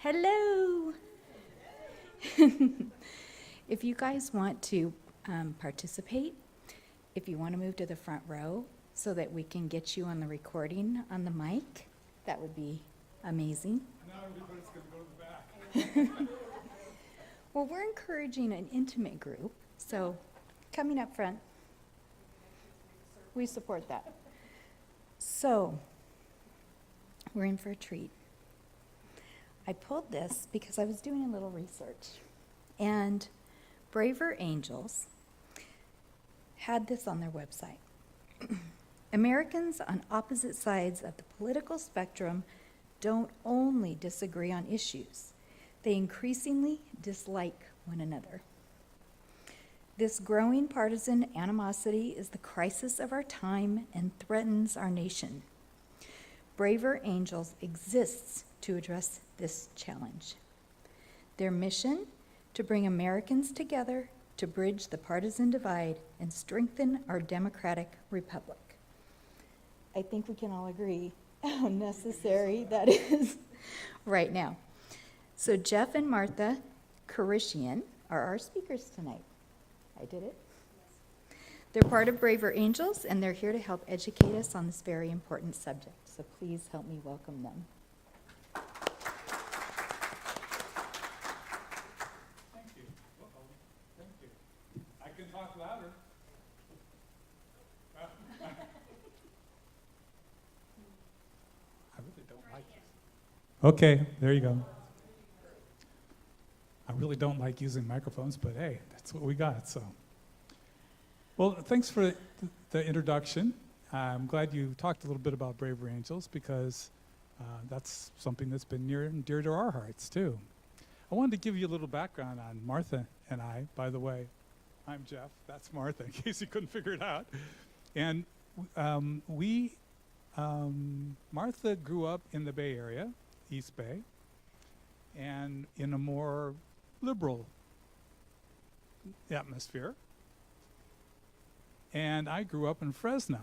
Hello. If you guys want to participate, if you want to move to the front row so that we can get you on the recording on the mic, that would be amazing. Now everybody's going to go to the back. Well, we're encouraging an intimate group, so coming up front, we support that. So, we're in for a treat. I pulled this because I was doing a little research, and Braver Angels had this on their website. Americans on opposite sides of the political spectrum don't only disagree on issues, they increasingly dislike one another. This growing partisan animosity is the crisis of our time and threatens our nation. Braver Angels exists to address this challenge. Their mission: to bring Americans together to bridge the partisan divide and strengthen our democratic republic. I think we can all agree how necessary that is right now. So Jeff and Martha Karishian are our speakers tonight. I did it. They're part of Braver Angels, and they're here to help educate us on this very important subject. So please help me welcome them. Thank you. Uh-oh. Thank you. I can talk louder. I really don't like this. Okay, there you go. I really don't like using microphones, but hey, that's what we got, so. Well, thanks for the introduction. I'm glad you talked a little bit about Braver Angels because that's something that's been near and dear to our hearts, too. I wanted to give you a little background on Martha and I. By the way, I'm Jeff. That's Martha, in case you couldn't figure it out. And Martha grew up in the Bay Area, East Bay, and in a more liberal atmosphere. And I grew up in Fresno,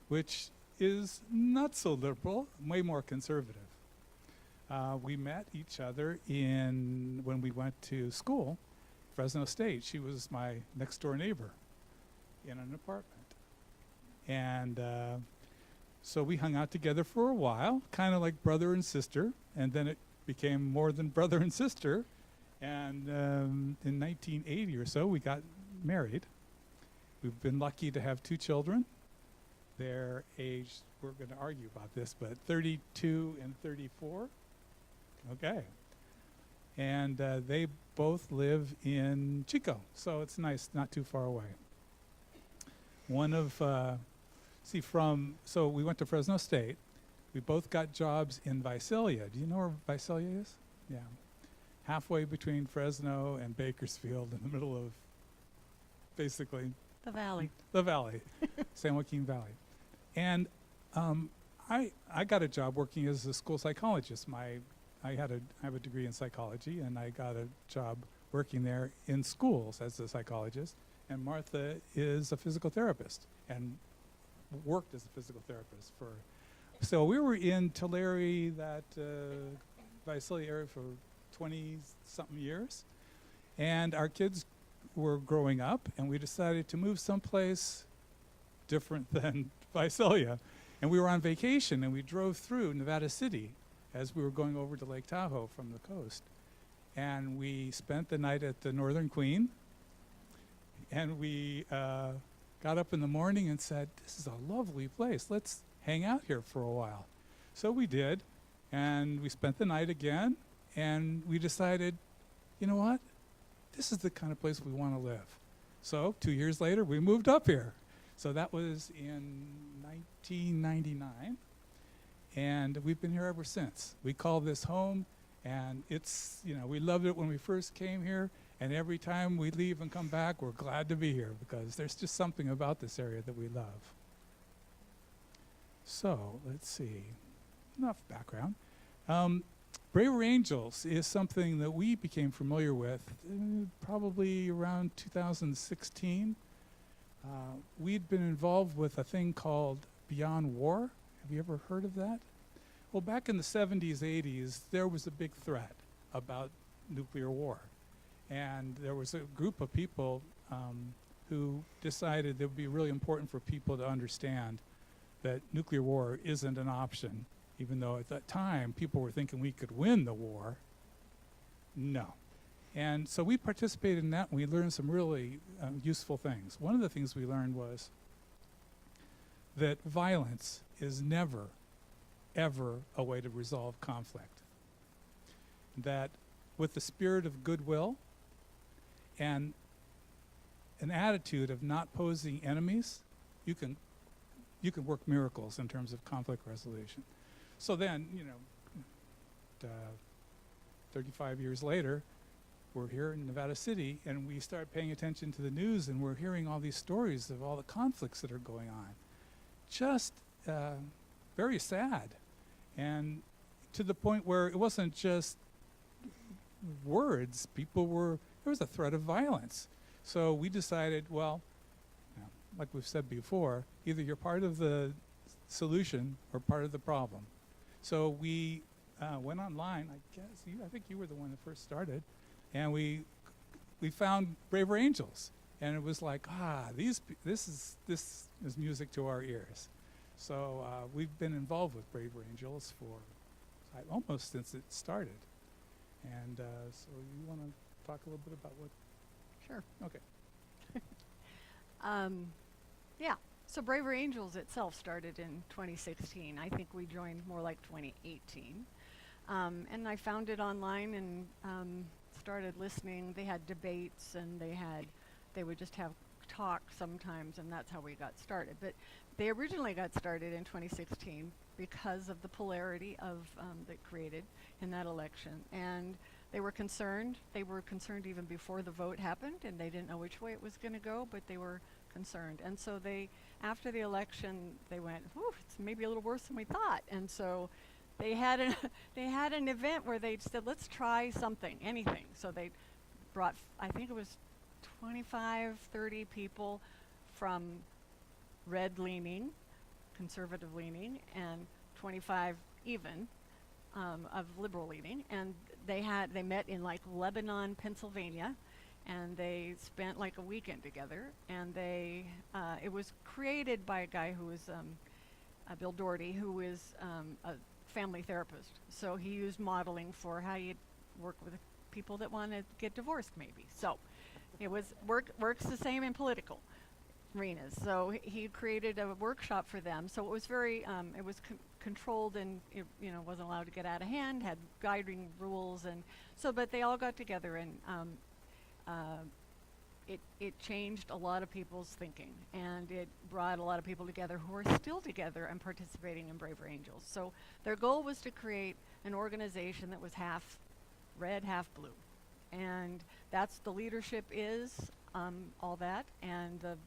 which is not so liberal, way more conservative. We met each other when we went to school, Fresno State. She was my next door neighbor in an apartment. And so we hung out together for a while, kind of like brother and sister, and then it became more than brother and sister. And in 1980 or so, we got married. We've been lucky to have 2 children. Their age, we're going to argue about this, but 32 and 34. Okay. And they both live in Chico, so it's nice, not too far away. So we went to Fresno State. We both got jobs in Visalia. Do you know where Visalia is? Yeah. Halfway between Fresno and Bakersfield, in the middle of basically The valley. the valley, San Joaquin Valley. And I got a job working as a school psychologist. I have a degree in psychology, and I got a job working there in schools as a psychologist. And Martha is a physical therapist and worked as a physical therapist so we were in Tulare, that Visalia area, for 20-something years. And our kids were growing up, and we decided to move someplace different than Visalia. And we were on vacation, and we drove through Nevada City as we were going over to Lake Tahoe from the coast. And we spent the night at the Northern Queen, and we got up in the morning and said, this is a lovely place. Let's hang out here for a while. So we did, and we spent the night again, and we decided, you know what? This is the kind of place we want to live. So 2 years later, we moved up here. So that was in 1999, and we've been here ever since. We call this home, and it's, we loved it when we first came here, and every time we leave and come back, we're glad to be here because there's just something about this area that we love. So let's see, enough background. Braver Angels is something that we became familiar with probably around 2016. We'd been involved with a thing called Beyond War. Have you ever heard of that? Well, back in the 70s, 80s, there was a big threat about nuclear war. And there was a group of people who decided it would be really important for people to understand that nuclear war isn't an option, even though at that time people were thinking we could win the war. No. And so we participated in that, and we learned some really useful things. One of the things we learned was that violence is never, ever a way to resolve conflict. That with the spirit of goodwill and an attitude of not posing enemies, you can work miracles in terms of conflict resolution. So then, 35 years later, we're here in Nevada City, and we start paying attention to the news, and we're hearing all these stories of all the conflicts that are going on. Just very sad. And to the point where it wasn't just words, there was a threat of violence. So we decided, well, like we've said before, either you're part of the solution or part of the problem. So we went online, I think you were the one that first started, and we found Braver Angels. And it was like, this is music to our ears. So we've been involved with Braver Angels for almost since it started. And so you want to talk a little bit about what? Sure. Okay. Yeah. So Braver Angels itself started in 2016. I think we joined more like 2018. And I found it online and started listening. They had debates, and they would just have talk sometimes, and that's how we got started. But they originally got started in 2016 because of the polarity of that created in that election. And they were concerned. They were concerned even before the vote happened, and they didn't know which way it was going to go, but they were concerned. And so after the election, they went, "Whew, it's maybe a little worse than we thought." And so they had an event where they said, "Let's try something, anything." So they brought, I think it was 25, 30 people from red-leaning, conservative-leaning, and 25 even of liberal-leaning. And they met in like Lebanon, Pennsylvania, and they spent like a weekend together. And it was created by a guy who was Bill Doherty, who is a family therapist. So he used modeling for how you work with people that want to get divorced, maybe. So it was works the same in political arenas. So he created a workshop for them. So it was very it was controlled, and it wasn't allowed to get out of hand. Had guiding rules, and so but they all got together, and it changed a lot of people's thinking, and it brought a lot of people together who are still together and participating in Braver Angels. So their goal was to create an organization that was half red, half blue, and that's the leadership is all that, and a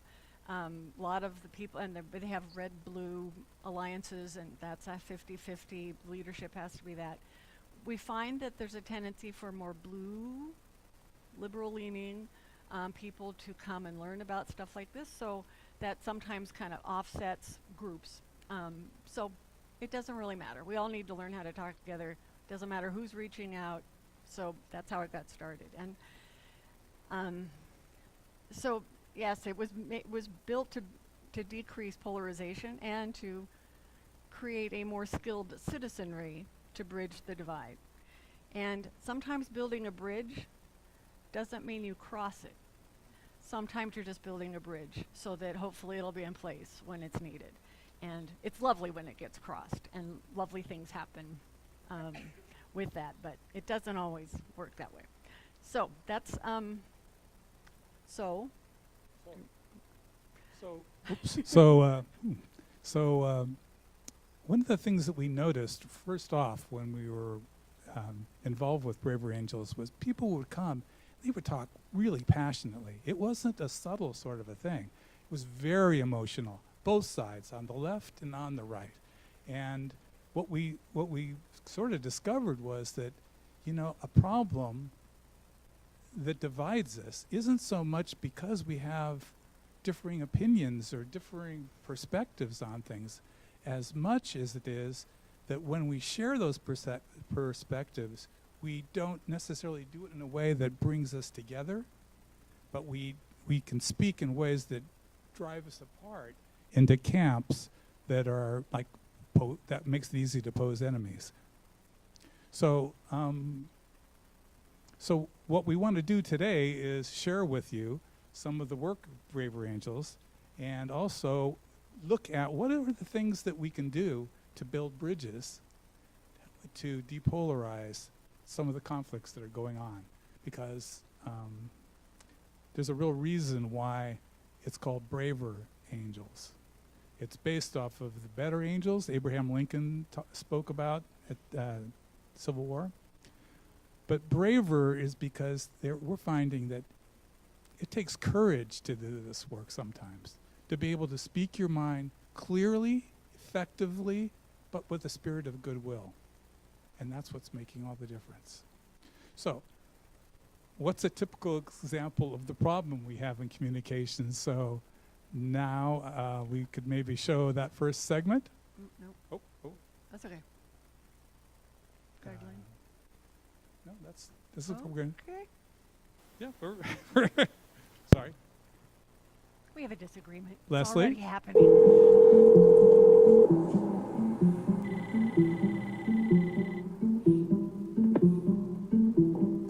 lot of the people, and they have red-blue alliances, and that's a 50-50. Leadership has to be that. We find that there's a tendency for more blue, liberal-leaning people to come and learn about stuff like this, so that sometimes kind of offsets groups. So it doesn't really matter. We all need to learn how to talk together. Doesn't matter who's reaching out. So that's how it got started. And so yes, it was built to decrease polarization and to create a more skilled citizenry to bridge the divide. And sometimes building a bridge doesn't mean you cross it. Sometimes you're just building a bridge so that hopefully it'll be in place when it's needed. And it's lovely when it gets crossed, and lovely things happen with that, but it doesn't always work that way. So that's one of the things that we noticed first off when we were involved with Braver Angels was people would come, they would talk really passionately. It wasn't a subtle sort of a thing. It was very emotional, both sides, on the left and on the right. And what we sort of discovered was that, a problem that divides us isn't so much because we have differing opinions or differing perspectives on things, as much as it is that when we share those perspectives, we don't necessarily do it in a way that brings us together, but we can speak in ways that drive us apart into camps that are like that makes it easy to pose enemies. So so what we want to do today is share with you some of the work of Braver Angels, and also look at what are the things that we can do to build bridges to depolarize some of the conflicts that are going on, because there's a real reason why it's called Braver Angels. It's based off of the Better Angels Abraham Lincoln spoke about at Civil War. But braver is because we're finding that it takes courage to do this work sometimes, to be able to speak your mind clearly, effectively, but with a spirit of goodwill. And that's what's making all the difference. So, what's a typical example of the problem we have in communication? So now we could maybe show that first segment. No, Oh. that's okay. Guideline. No, this is what we're going to. Okay. Yeah, we're sorry. We have a disagreement. Leslie? It's already happening.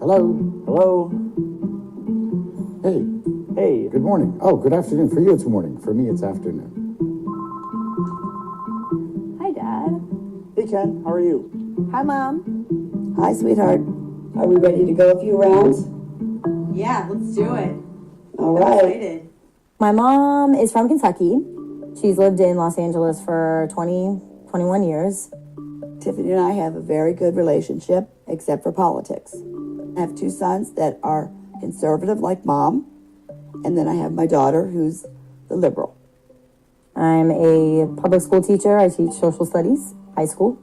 Hello? Hello? Hey. Hey. Good morning. Oh, good afternoon. For you, it's morning. For me, it's afternoon. Hi, Dad. Hey, Ken, how are you? Hi, Mom. Hi, sweetheart. Are we ready to go a few rounds? Yeah, let's do it. All I'm right. excited. My mom is from Kentucky. She's lived in Los Angeles for 21 years. Tiffany and I have a very good relationship, except for politics. I have two sons that are conservative like Mom, and then I have my daughter who's the liberal. I'm a public school teacher. I teach social studies, high school.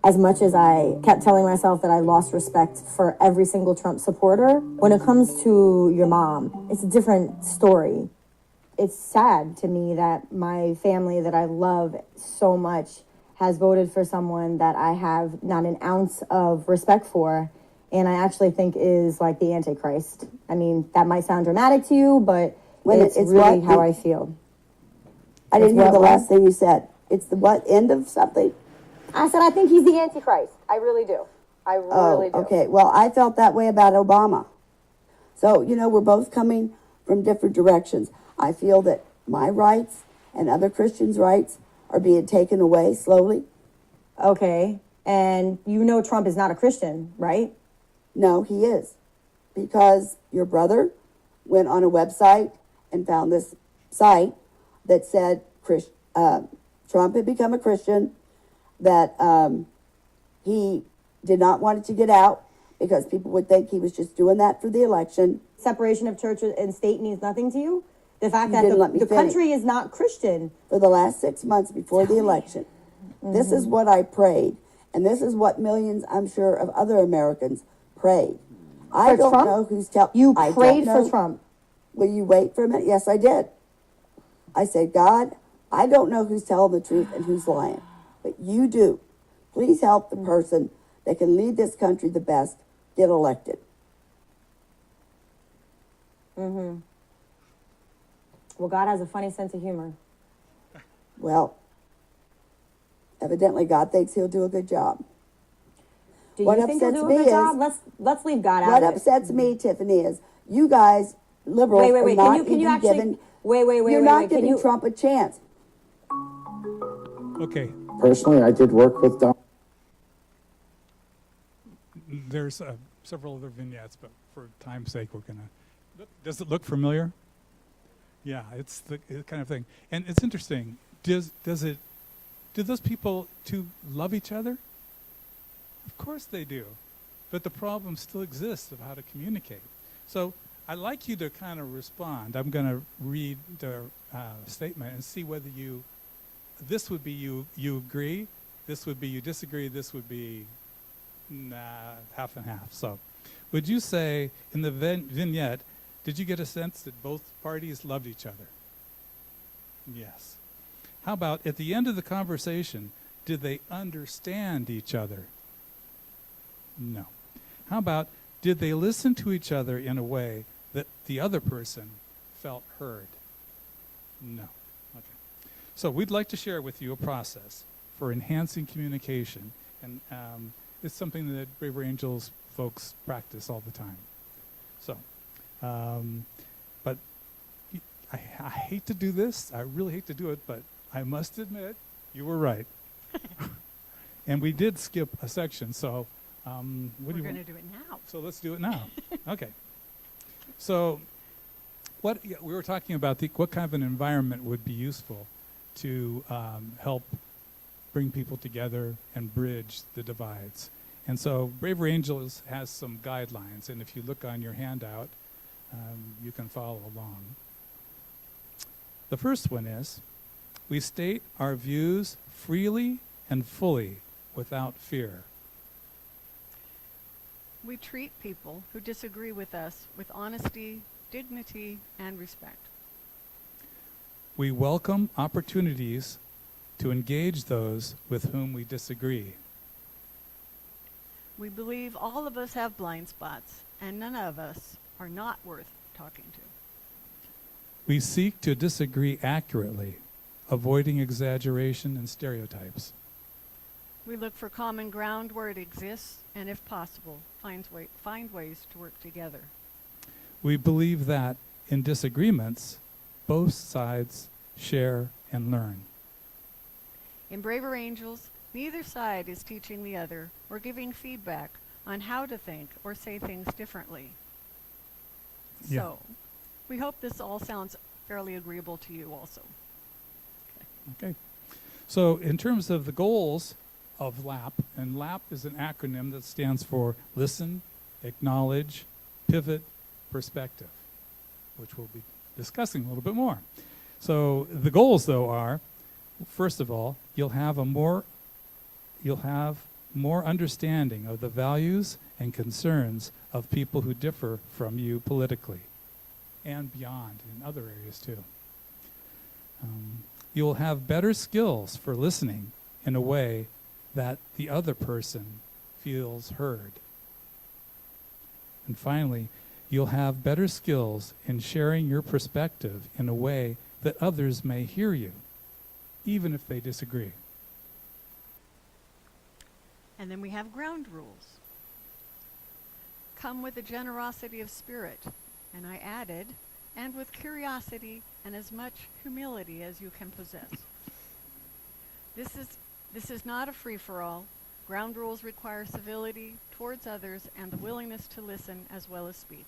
As much as I kept telling myself that I lost respect for every single Trump supporter, when it comes to your mom, it's a different story. It's sad to me that my family that I love so much has voted for someone that I have not an ounce of respect for, and I actually think is like the Antichrist. I mean, that might sound dramatic to you, but it's really how I feel. I didn't hear what the was? last thing you said. It's the what? End of something? I said I think he's the Antichrist. I really do. I really do. Okay. Well, I felt that way about Obama. So, we're both coming from different directions. I feel that my rights and other Christians' rights are being taken away slowly. Okay. And Trump is not a Christian, right? No, he is. Because your brother went on a website and found this site that said Trump had become a Christian, that he did not want it to get out because people would think he was just doing that for the election. Separation of church and state means nothing to you? The fact You that didn't let me the finish. country is not Christian. For the last 6 months before the election. This is what I prayed. And this is what millions, I'm sure, of other Americans prayed. I For don't Trump? know who's telling. You prayed for Trump. Will you wait for a minute? Yes, I did. I said, God, I don't know who's telling the truth and who's lying, but you do. Please help the person that can lead this country the best get elected. Well, God has a funny sense of humor. Well, evidently God thinks he'll do a good job. Do What you think he'll upsets do a me good is- job? Let's leave God out What of it. upsets me, Tiffany, is you guys, liberals, Wait. are not Can you even actually giving, wait. you're not Can giving you Trump a chance. Okay, Personally, I did work with Don. there's several other vignettes, but for time's sake, we're gonna. Does it look familiar? Yeah, it's the kind of thing, and it's interesting. Do those people two love each other? Of course they do, but the problem still exists of how to communicate. So I'd like you to kind of respond. I'm going to read the statement and see whether this would be you agree, this would be you disagree, this would be half and half. So would you say in the vignette, did you get a sense that both parties loved each other? Yes. How about at the end of the conversation, did they understand each other? No. How about, did they listen to each other in a way that the other person felt heard? No. Okay. So we'd like to share with you a process for enhancing communication, and it's something that Braver Angels folks practice all the time. So, but I hate to do this. I really hate to do it, but I must admit, you were right. And we did skip a section, so what We're do you going want? to do it now. So let's do it now. Okay. So we were talking about what kind of an environment would be useful to help bring people together and bridge the divides. And so Braver Angels has some guidelines, and if you look on your handout, you can follow along. The first one is, we state our views freely and fully without fear. We treat people who disagree with us with honesty, dignity, and respect. We welcome opportunities to engage those with whom we disagree. We believe all of us have blind spots, and none of us are not worth talking to. We seek to disagree accurately, avoiding exaggeration and stereotypes. We look for common ground where it exists, and if possible, find ways to work together. We believe that in disagreements, both sides share and learn. In Braver Angels, neither side is teaching the other or giving feedback on how to think or say things differently. Yeah. So, we hope this all sounds fairly agreeable to you also. Okay. So in terms of the goals of LAP, and LAP is an acronym that stands for Listen, Acknowledge, Pivot, Perspective, which we'll be discussing a little bit more. So the goals, though, are, first of all, you'll have more understanding of the values and concerns of people who differ from you politically and beyond in other areas too. You'll have better skills for listening in a way that the other person feels heard. And finally, you'll have better skills in sharing your perspective in a way that others may hear you, even if they disagree. And then we have ground rules. Come with a generosity of spirit, and I added, and with curiosity and as much humility as you can possess. This is not a free-for-all. Ground rules require civility towards others and the willingness to listen as well as speak.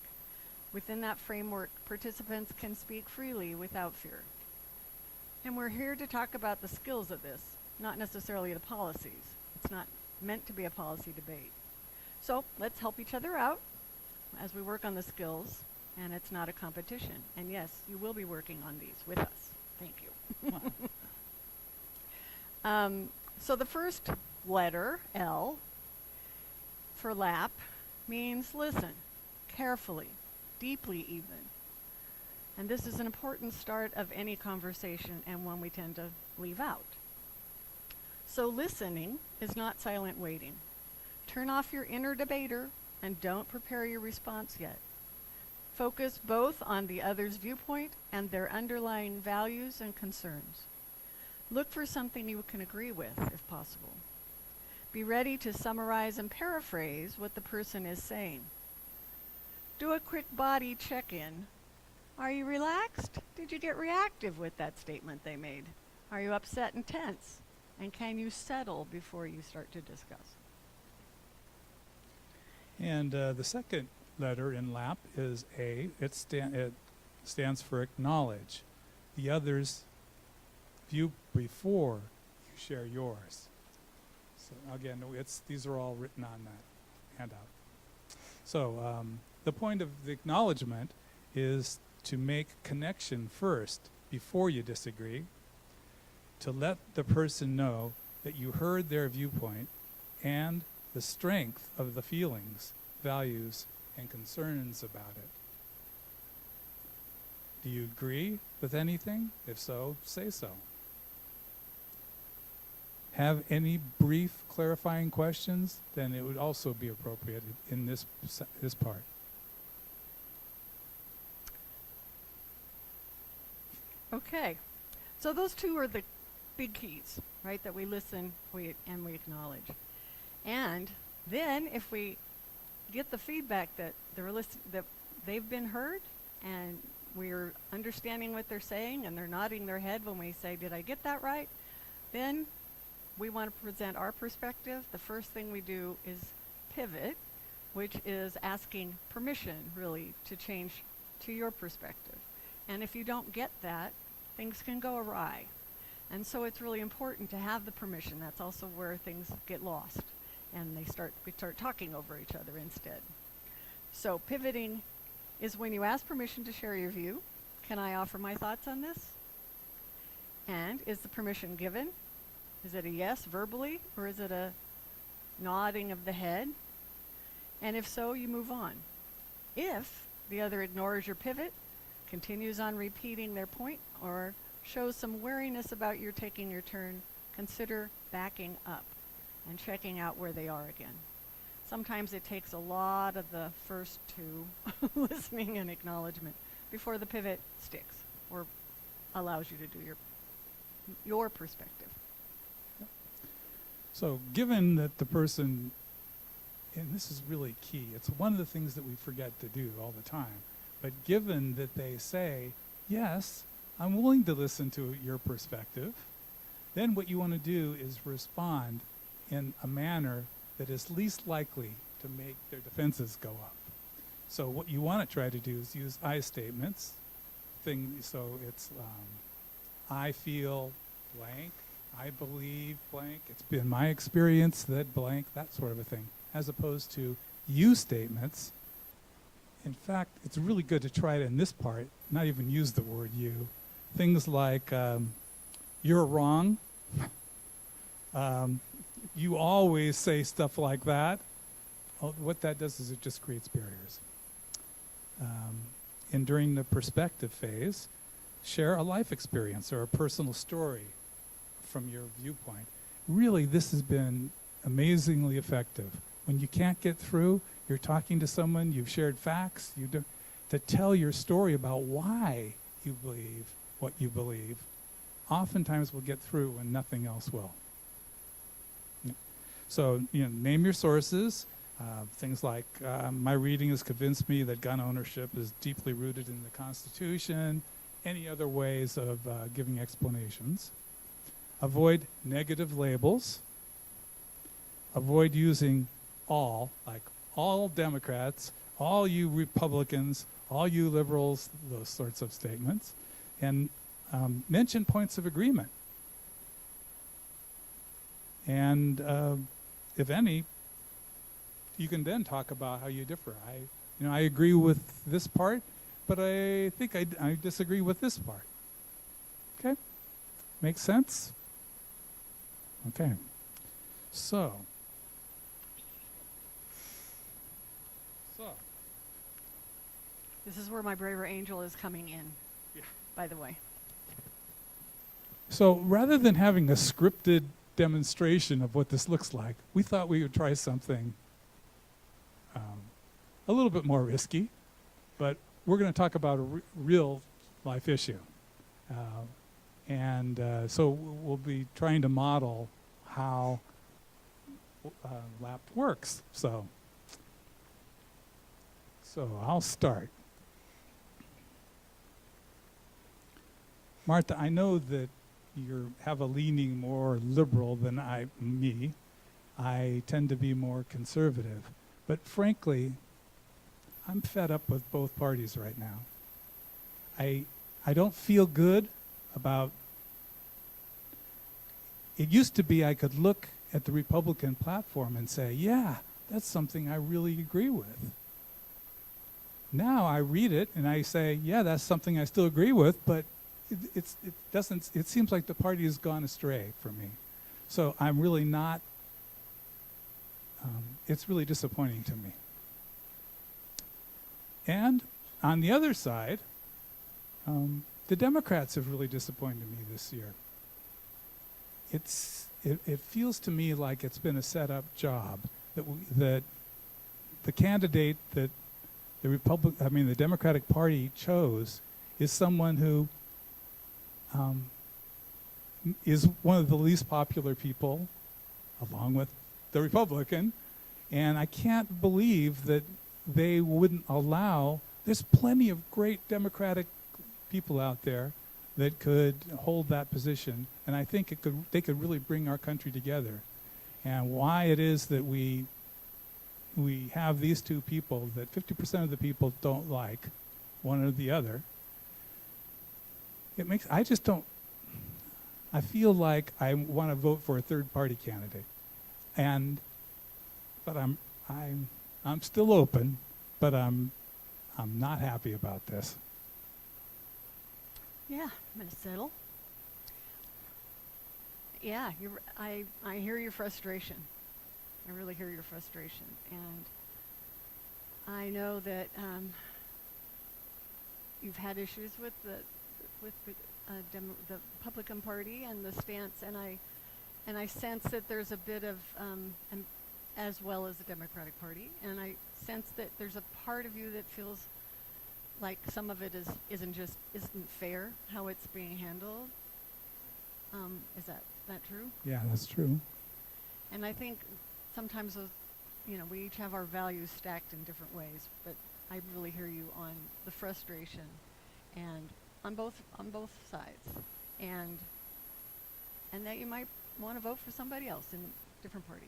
Within that framework, participants can speak freely without fear. And we're here to talk about the skills of this, not necessarily the policies. It's not meant to be a policy debate. So let's help each other out as we work on the skills, and it's not a competition. And yes, you will be working on these with us. Thank you. So the first letter, L, for LAP, means listen, carefully, deeply even. And this is an important start of any conversation and one we tend to leave out. So listening is not silent waiting. Turn off your inner debater and don't prepare your response yet. Focus both on the other's viewpoint and their underlying values and concerns. Look for something you can agree with, if possible. Be ready to summarize and paraphrase what the person is saying. Do a quick body check-in. Are you relaxed? Did you get reactive with that statement they made? Are you upset and tense? And can you settle before you start to discuss? And the second letter in LAP is A. It stands for acknowledge the other's view before you share yours. So again, these are all written on that handout. So the point of the acknowledgement is to make connection first before you disagree, to let the person know that you heard their viewpoint and the strength of the feelings, values, and concerns about it. Do you agree with anything? If so, say so. have any brief clarifying questions, then it would also be appropriate in this part. Okay, so those two are the big keys, right? That we listen, and we acknowledge. And then if we get the feedback that that they've been heard and we're understanding what they're saying and they're nodding their head when we say, did I get that right? Then we want to present our perspective. The first thing we do is pivot, which is asking permission, really, to change to your perspective. And if you don't get that, things can go awry. And so it's really important to have the permission. That's also where things get lost and we start talking over each other instead. So pivoting is when you ask permission to share your view. Can I offer my thoughts on this? And is the permission given? Is it a yes verbally, or is it a nodding of the head? And if so, you move on. If the other ignores your pivot, continues on repeating their point, or shows some wariness about your taking your turn, consider backing up and checking out where they are again. Sometimes it takes a lot of the first two, listening and acknowledgement, before the pivot sticks or allows you to do your perspective. So given that the person, and this is really key, it's one of the things that we forget to do all the time, but given that they say, yes, I'm willing to listen to your perspective, then what you want to do is respond in a manner that is least likely to make their defenses go up. So what you want to try to do is use I statements. So it's I feel blank, I believe blank, it's been my experience that blank, that sort of a thing, as opposed to you statements. In fact, it's really good to try it in this part, not even use the word you. Things like, you're wrong. You always say stuff like that. What that does is it just creates barriers. And during the perspective phase, share a life experience or a personal story from your viewpoint. Really, this has been amazingly effective. When you can't get through, you're talking to someone, you've shared facts, to tell your story about why you believe what you believe, oftentimes will get through when nothing else will. So, name your sources. Things like, my reading has convinced me that gun ownership is deeply rooted in the Constitution. Any other ways of giving explanations. Avoid negative labels. Avoid using all, like all Democrats, all you Republicans, all you liberals, those sorts of statements. And mention points of agreement. And if any, you can then talk about how you differ. I agree with this part, but I think I disagree with this part. Okay? Make sense? Okay. So. This is where my braver angel is coming in, by the way. So rather than having a scripted demonstration of what this looks like, we thought we would try something a little bit more risky, but we're going to talk about a real life issue. So we'll be trying to model how LAP works. So I'll start. Martha, I know that you have a leaning more liberal than me. I tend to be more conservative. But frankly, I'm fed up with both parties right now. I don't feel good about... It used to be I could look at the Republican platform and say, yeah, that's something I really agree with. Now I read it and I say, yeah, that's something I still agree with, but it seems like the party has gone astray for me. So I'm really not, it's really disappointing to me. And on the other side, the Democrats have really disappointed me this year. It's it feels to me like it's been a set-up job, that the candidate that the Democratic Party chose is someone who is one of the least popular people, along with the Republican, and I can't believe that they wouldn't allow. There's plenty of great Democratic people out there that could hold that position, and I think they could really bring our country together. And why it is that we have these two people that 50% of the people don't like, one or the other. I feel like I want to vote for a third party candidate, but I'm still open, but I'm not happy about this. Yeah, I'm gonna settle. Yeah, I hear your frustration. I really hear your frustration, and I know that you've had issues with the Republican Party and the stance, and I sense that there's a bit of as well as the Democratic Party, and I sense that there's a part of you that feels like some of it isn't fair how it's being handled. Is that true? Yeah, that's true. And I think sometimes those, we each have our values stacked in different ways, but I really hear you on the frustration, and on both sides, and that you might want to vote for somebody else in a different party.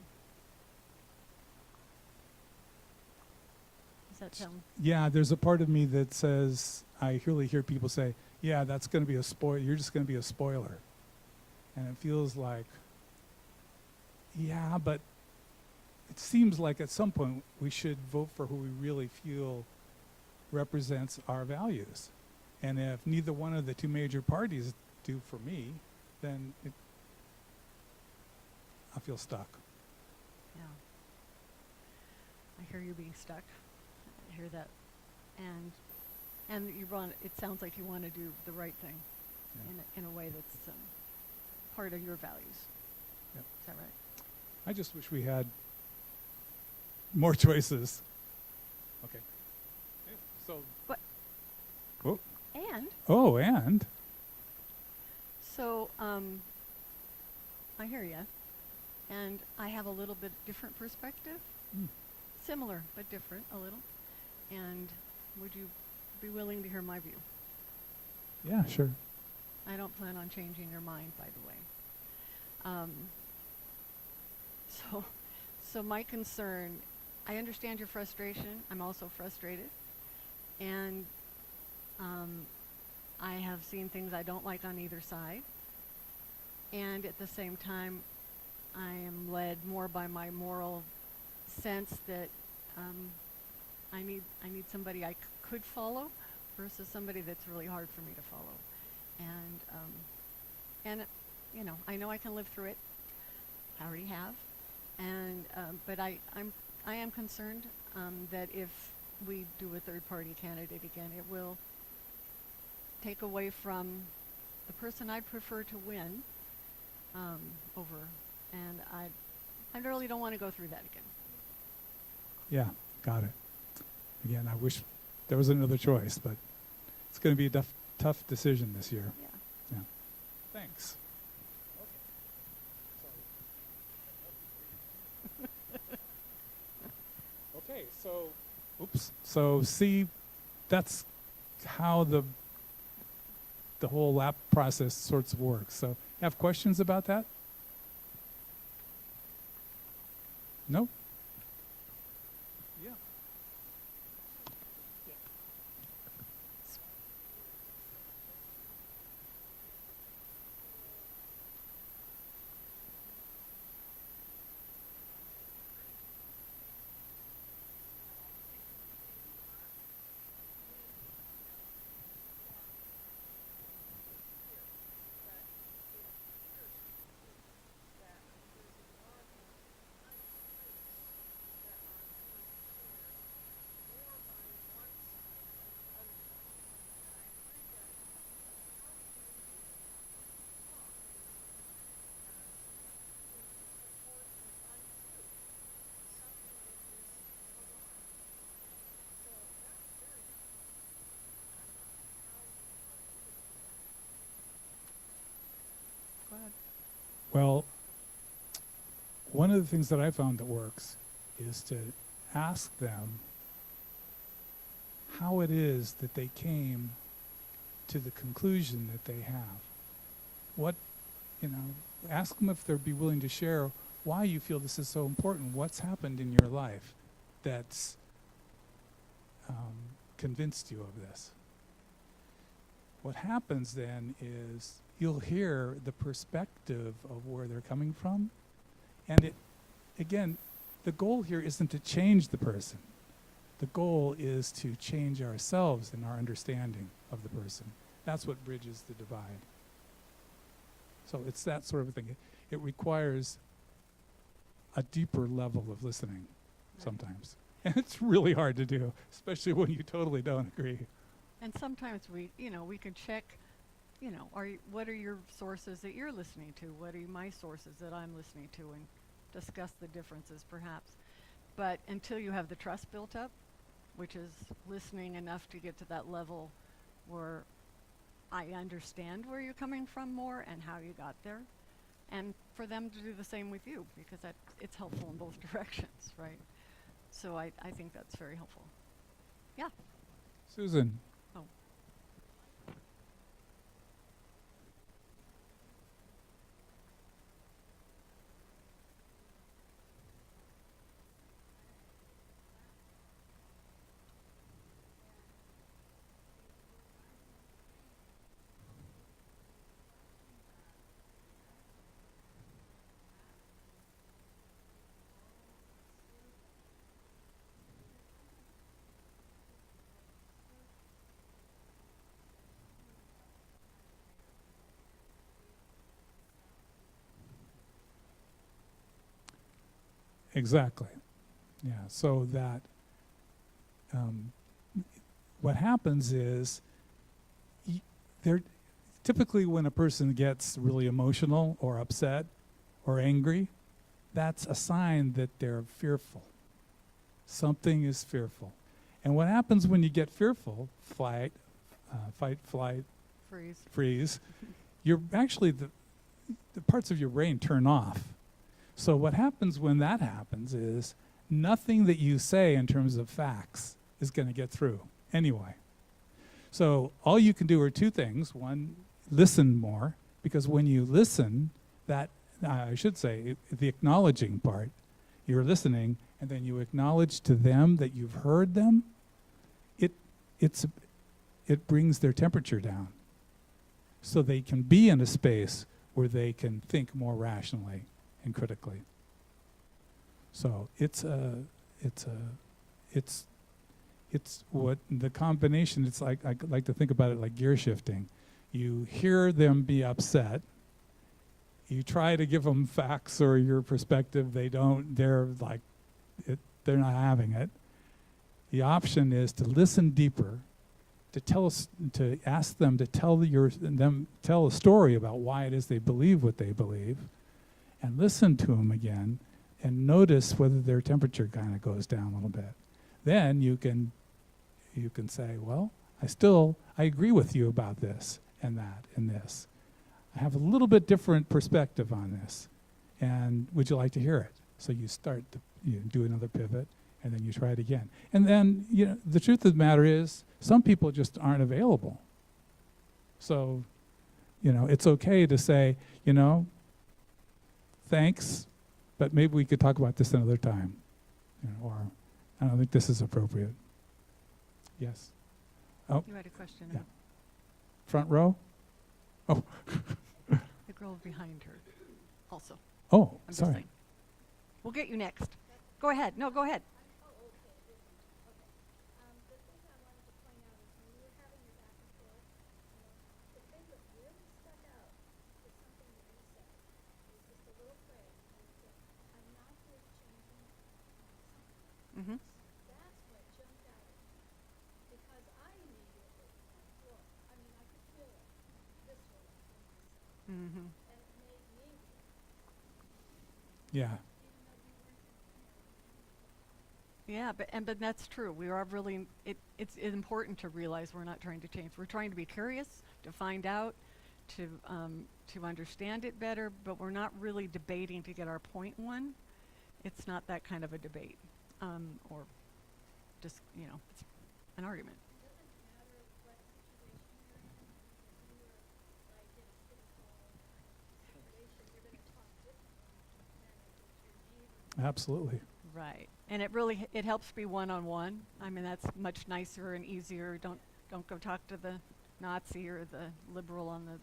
Does that sound? Yeah, there's a part of me that says, I really hear people say, yeah, that's going to be a spoil. You're just going to be a spoiler. And it feels like, yeah, but it seems like at some point we should vote for who we really feel represents our values. And if neither one of the two major parties do for me, then I feel stuck. Yeah. I hear you being stuck. I hear that. And it sounds like you want to do the right thing in a way that's part of your values. Yep. Is that right? I just wish we had more choices. Okay. So. But. Oh. And. Oh, and. So, I hear you, and I have a little bit different perspective. Similar but different a little. And would you be willing to hear my view? Yeah, sure. I don't plan on changing your mind, by the way. So my concern, I understand your frustration. I'm also frustrated. And I have seen things I don't like on either side. And at the same time, I am led more by my moral sense that I need somebody I could follow versus somebody that's really hard for me to follow. And I know I can live through it. I already have. And but I am concerned that if we do a third party candidate again, it will take away from the person I'd prefer to win over. And I really don't want to go through that again. Yeah, got it. Again, I wish there was another choice, but it's going to be a tough decision this year. Yeah. Yeah. Thanks. Okay, so see, that's how the whole lap process sorts of works. So, have questions about that? No? Yeah. Well, one of the things that I found that works is to ask them how it is that they came to the conclusion that they have. What, ask them if they'd be willing to share why you feel this is so important. What's happened in your life that's convinced you of this? What happens then is you'll hear the perspective of where they're coming from. And again, the goal here isn't to change the person. The goal is to change ourselves in our understanding of the person. That's what bridges the divide. So it's that sort of thing. It requires a deeper level of listening sometimes. And it's really hard to do, especially when you totally don't agree. And sometimes we can check, what are your sources that you're listening to? What are my sources that I'm listening to? And discuss the differences perhaps. But until you have the trust built up, which is listening enough to get to that level where I understand where you're coming from more and how you got there, and for them to do the same with you, because it's helpful in both directions, right? So I think that's very helpful. Yeah. Susan. Oh. Exactly. Yeah. So that what happens is they're typically when a person gets really emotional or upset or angry, that's a sign that they're fearful. Something is fearful. And what happens when you get fearful, fight, flight, freeze, you're actually the parts of your brain turn off. So what happens when that happens is nothing that you say in terms of facts is going to get through anyway. So all you can do are two things. One, listen more, because when you listen, that, I should say, the acknowledging part, you're listening, and then you acknowledge to them that you've heard them, it brings their temperature down. So they can be in a space where they can think more rationally and critically. So it's what the combination, it's like, I like to think about it like gear shifting. You hear them be upset, you try to give them facts or your perspective, they're not having it. The option is to listen deeper, to ask them to tell a story about why it is they believe what they believe, and listen to them again, and notice whether their temperature kind of goes down a little bit. Then you can say, well, I agree with you about this and that and this. I have a little bit different perspective on this, and would you like to hear it? So you start to do another pivot, and then you try it again. And then the truth of the matter is, some people just aren't available. So, it's okay to say, thanks, but maybe we could talk about this another time, or I don't think this is appropriate. Yes. Oh, You had a question. yeah. Front row. Oh, The girl behind her also. oh, I'm just sorry. saying. We'll get you next. Go ahead. No, go ahead. Mm-hmm. Mm-hmm. Yeah. Yeah, but that's true. We are really. It's important to realize we're not trying to change. We're trying to be curious, to find out, to understand it better, but we're not really debating to get our point won. It's not that kind of a debate, or just, it's an argument. Absolutely. Right, and it helps be one-on-one. I mean, that's much nicer and easier. Don't go talk to the Nazi or the liberal on the,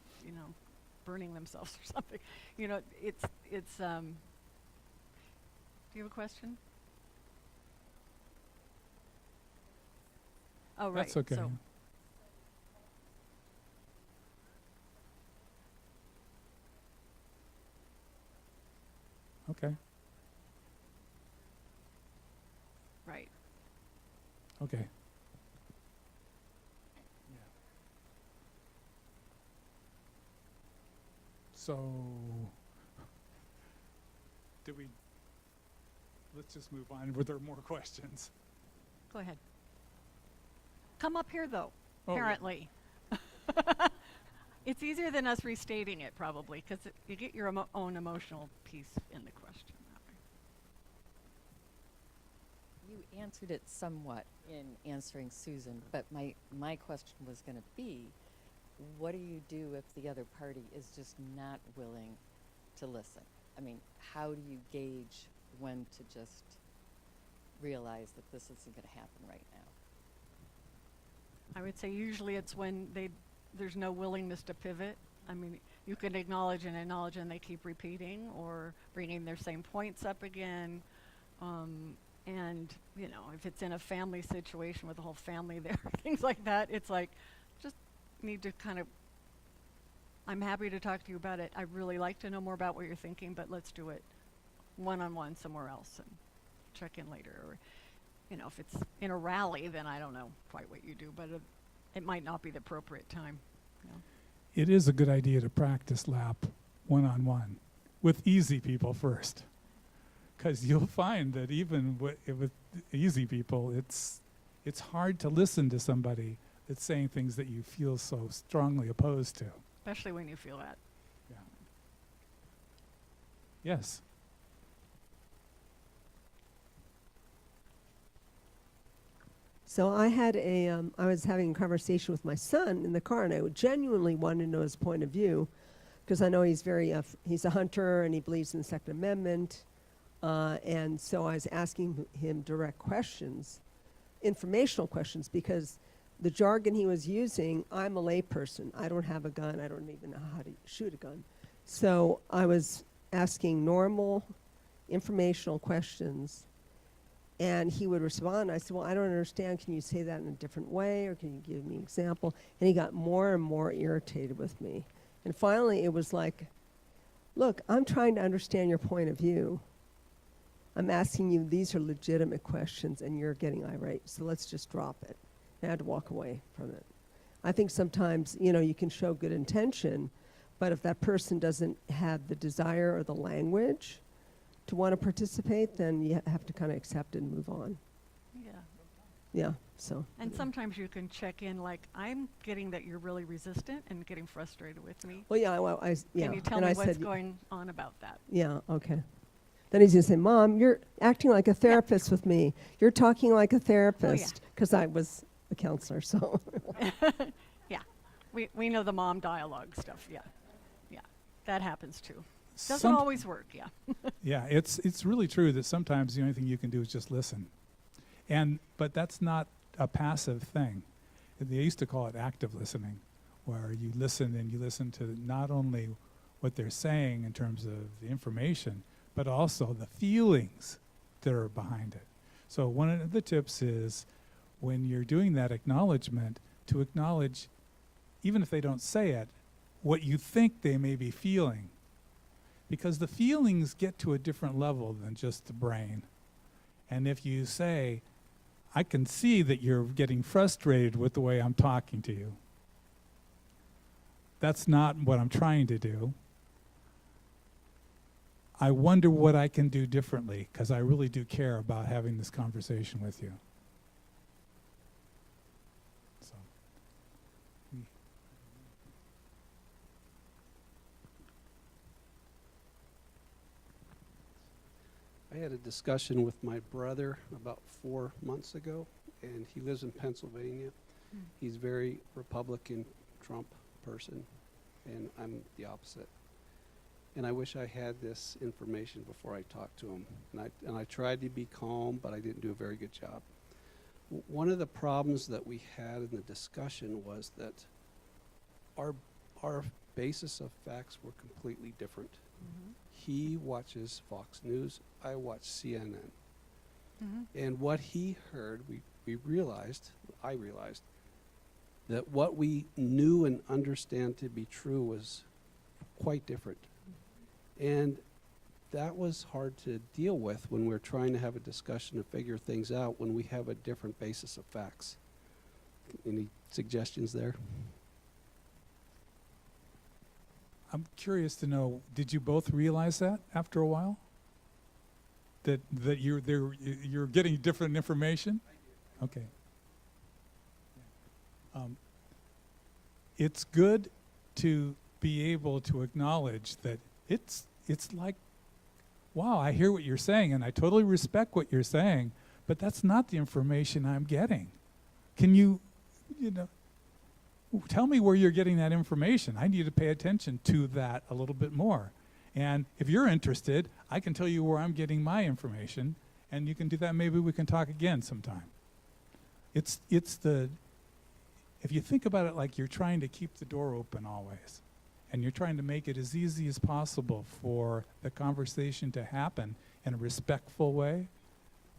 burning themselves or something. It's do you have a question? Oh, right. That's okay. So, Okay. right. Okay. So, let's just move on. Were there more questions? Go ahead. Come up here, though, Oh, yeah. apparently. It's easier than us restating it, probably, because you get your own emotional piece in the question that way. You answered it somewhat in answering Susan, but my question was going to be, what do you do if the other party is just not willing to listen? I mean, how do you gauge when to just realize that this isn't going to happen right now? I would say usually it's when there's no willingness to pivot. I mean, you can acknowledge and they keep repeating or bringing their same points up again. And, if it's in a family situation with the whole family there, things like that, it's like, just need to kind of, I'm happy to talk to you about it. I'd really like to know more about what you're thinking, but let's do it one-on-one somewhere else and check in later. Or, if it's in a rally, then I don't know quite what you do, but it might not be the appropriate time. It is a good idea to practice lap one-on-one with easy people first. Because you'll find that even with easy people, it's hard to listen to somebody that's saying things that you feel so strongly opposed to. Especially when you feel that. Yeah. Yes. So I had I was having a conversation with my son in the car, and I genuinely wanted to know his point of view, because I know he's he's a hunter and he believes in the Second Amendment, and so I was asking him direct questions, informational questions, because the jargon he was using, I'm a layperson. I don't have a gun. I don't even know how to shoot a gun. So I was asking normal, informational questions. And he would respond. I said, well, I don't understand. Can you say that in a different way? Or can you give me an example? And he got more and more irritated with me. And finally, it was like, look, I'm trying to understand your point of view. I'm asking you, these are legitimate questions, and you're getting irate. So let's just drop it. And I had to walk away from it. I think sometimes, you can show good intention, but if that person doesn't have the desire or the language to want to participate, then you have to kind of accept it and move on. Yeah. Yeah, so. And sometimes you can check in, like, I'm getting that you're really resistant and getting frustrated with me. Well, yeah, well, yeah. Can you tell and me I what's said, going on about that? Yeah, okay. Then he's going to say, Mom, you're acting like a therapist with me. You're talking like a therapist. Because I was a counselor, so. Yeah. We know the mom dialogue stuff, yeah. Yeah. That happens too. Doesn't Some- always work, yeah. Yeah, it's really true that sometimes the only thing you can do is just listen. But that's not a passive thing. They used to call it active listening, where you listen and you listen to not only what they're saying in terms of the information, but also the feelings that are behind it. So one of the tips is when you're doing that acknowledgement, to acknowledge, even if they don't say it, what you think they may be feeling. Because the feelings get to a different level than just the brain. And if you say, I can see that you're getting frustrated with the way I'm talking to you. That's not what I'm trying to do. I wonder what I can do differently, because I really do care about having this conversation with you. So. I had a discussion with my brother about 4 months ago, and he lives in Pennsylvania. He's very Republican Trump person, and I'm the opposite. And I wish I had this information before I talked to him. And I tried to be calm, but I didn't do a very good job. One of the problems that we had in the discussion was that our basis of facts were completely different. He watches Fox News, I watch CNN. And what he heard, I realized that what we knew and understand to be true was quite different. And that was hard to deal with when we're trying to have a discussion and figure things out when we have a different basis of facts. Any suggestions there? I'm curious to know, did you both realize that after a while? That you're getting different information? Okay. It's good to be able to acknowledge that it's like, wow, I hear what you're saying and I totally respect what you're saying, but that's not the information I'm getting. Can you tell me where you're getting that information? I need to pay attention to that a little bit more. And if you're interested, I can tell you where I'm getting my information, and you can do that. Maybe we can talk again sometime. If you think about it like you're trying to keep the door open always, and you're trying to make it as easy as possible for the conversation to happen in a respectful way,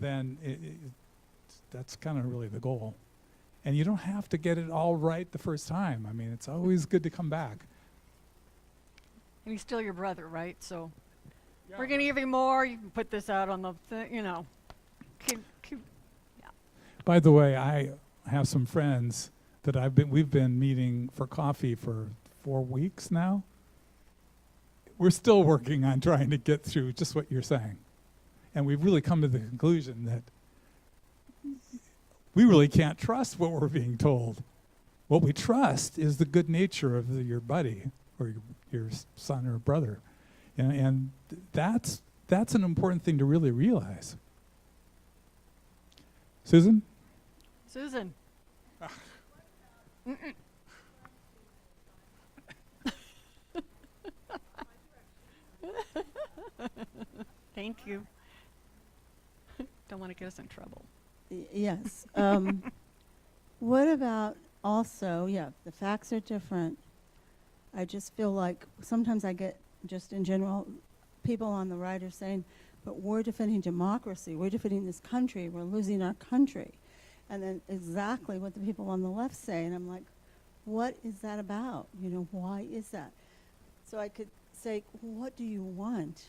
then that's kind of really the goal. And you don't have to get it all right the first time. I mean, it's always good to come back. And he's still your brother, right? So we're going to give you more. You can put this out on the, keep. By the way, I have some friends that we've been meeting for coffee for 4 weeks now. We're still working on trying to get through just what you're saying. And we've really come to the conclusion that we really can't trust what we're being told. What we trust is the good nature of your buddy or your son or brother. And that's an important thing to really realize. Susan? Susan. Thank you. Don't want to get us in trouble. Yes. What about also, the facts are different. I just feel like sometimes I get, just in general, people on the right are saying, but we're defending democracy, we're defending this country, we're losing our country. And then exactly what the people on the left say, and I'm like, what is that about? Why is that? So I could say, what do you want?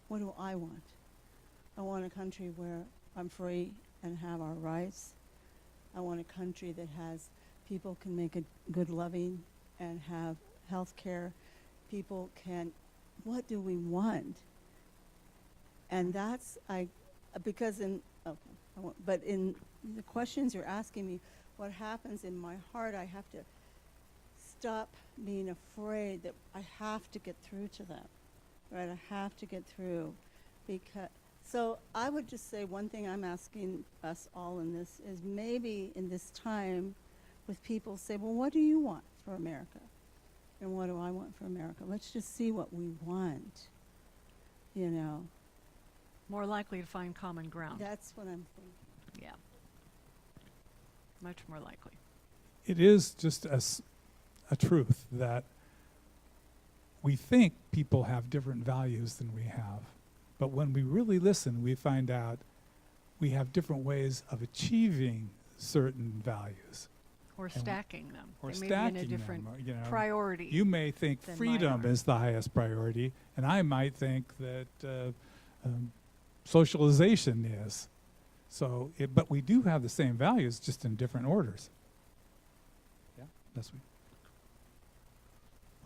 What do I want? I want a country where I'm free and have our rights. I want a country that has people can make a good living and have health care. People can, what do we want? And that's, because in the questions you're asking me, what happens in my heart, I have to stop being afraid that I have to get through to them, right? I have to get through so I would just say one thing I'm asking us all in this is maybe in this time with people say, well, what do you want for America? And what do I want for America? Let's just see what we want, More likely to find common ground. That's what I'm thinking. Yeah. Much more likely. It is just a truth that we think people have different values than we have. But when we really listen, we find out we have different ways of achieving certain values. Or stacking them. Or They may stacking be in a different them. priority. You may think than freedom mine are. is the highest priority, and I might think that socialization is. So, but we do have the same values, just in different orders. Yeah, that's what.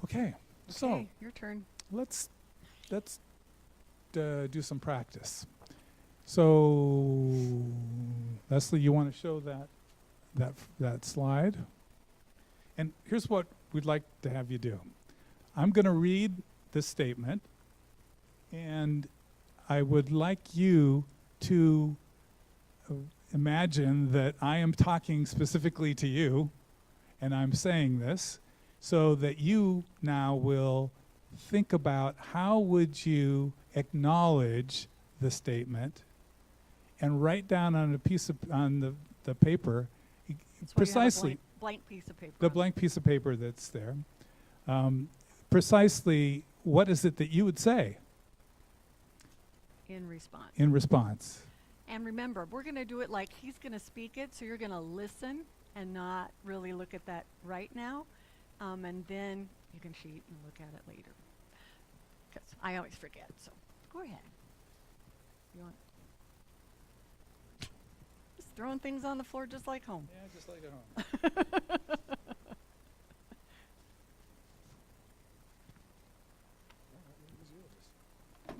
Okay, so your turn. let's do some practice. So, Leslie, you want to show that slide? And here's what we'd like to have you do. I'm going to read this statement, and I would like you to imagine that I am talking specifically to you, and I'm saying this, so that you now will think about how would you acknowledge the statement, and write down on a piece of the paper That's why you have a precisely blank piece of paper. the on blank piece of paper that's there. Precisely what is it that you would say in response. in response? And remember, we're going to do it like he's going to speak it, so you're going to listen and not really look at that right now. And then you can cheat and look at it later. Because I always forget, so go ahead. You want just throwing things on the floor just like home. Yeah, just like at home.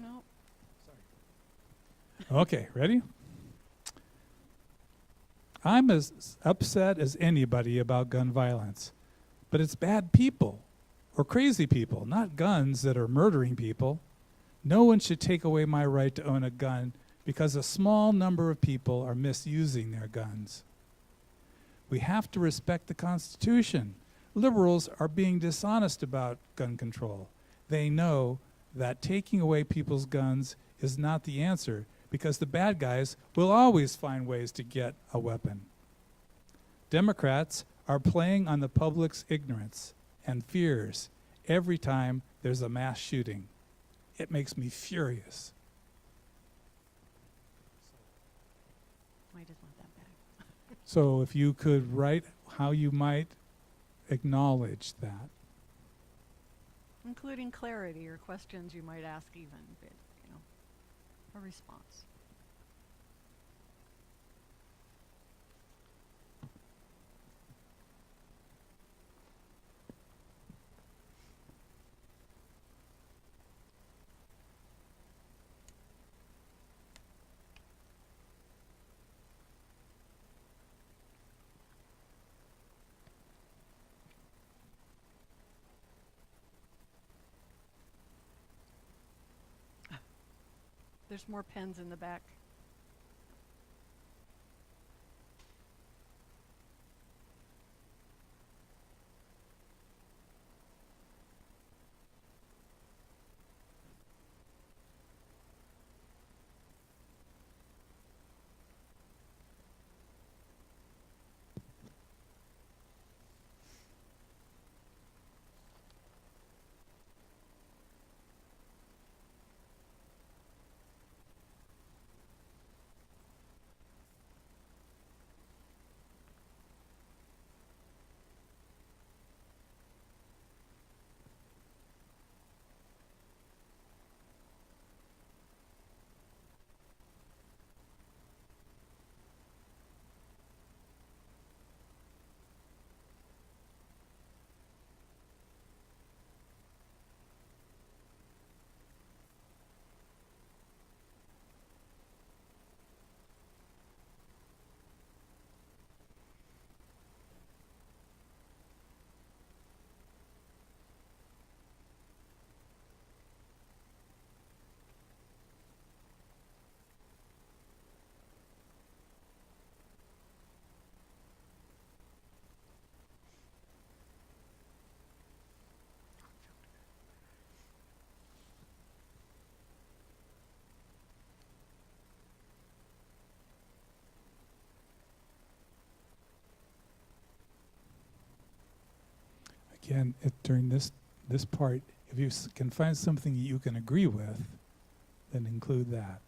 No. Okay, ready? I'm as upset as anybody about gun violence, but it's bad people or crazy people, not guns that are murdering people. No one should take away my right to own a gun because a small number of people are misusing their guns. We have to respect the Constitution. Liberals are being dishonest about gun control. They know that taking away people's guns is not the answer, because the bad guys will always find ways to get a weapon. Democrats are playing on the public's ignorance and fears every time there's a mass shooting. It makes me furious. I just want that back. So if you could write how you might acknowledge that. Including clarity or questions you might ask even, but, a response. There's more pens in the back. Again, during this part, if you can find something you can agree with, then include that.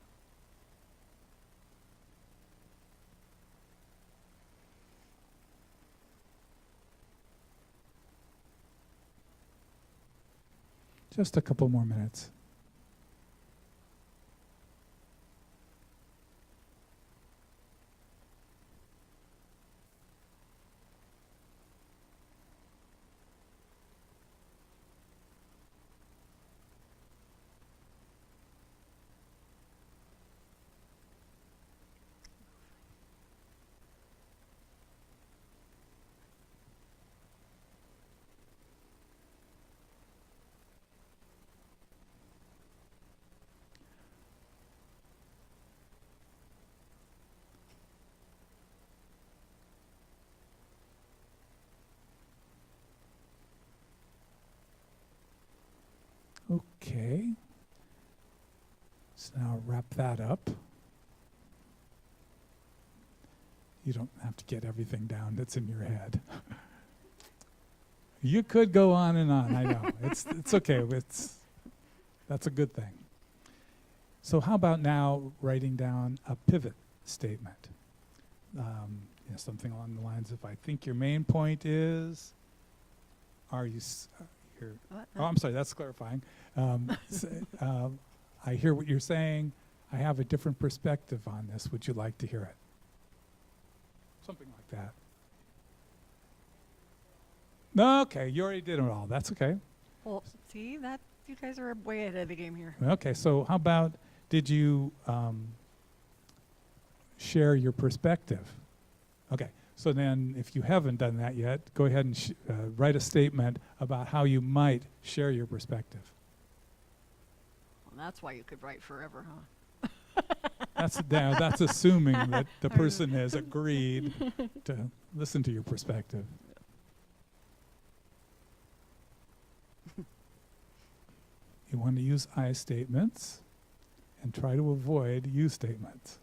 Just a couple more minutes. Okay. So now wrap that up. You don't have to get everything down that's in your head. You could go on and on, I know. It's okay. That's a good thing. So how about now writing down a pivot statement? Something along the lines of, I think your main point is, are you, here? Oh, I'm sorry, that's clarifying. I hear what you're saying. I have a different perspective on this. Would you like to hear it? Something like that. No, okay, you already did it all. That's okay. Well, see, that you guys are way ahead of the game here. Okay, so how about, did you share your perspective? Okay, so then if you haven't done that yet, go ahead and write a statement about how you might share your perspective. Well, that's why you could write forever, huh? That's assuming that the person has agreed to listen to your perspective. You want to use I statements and try to avoid you statements.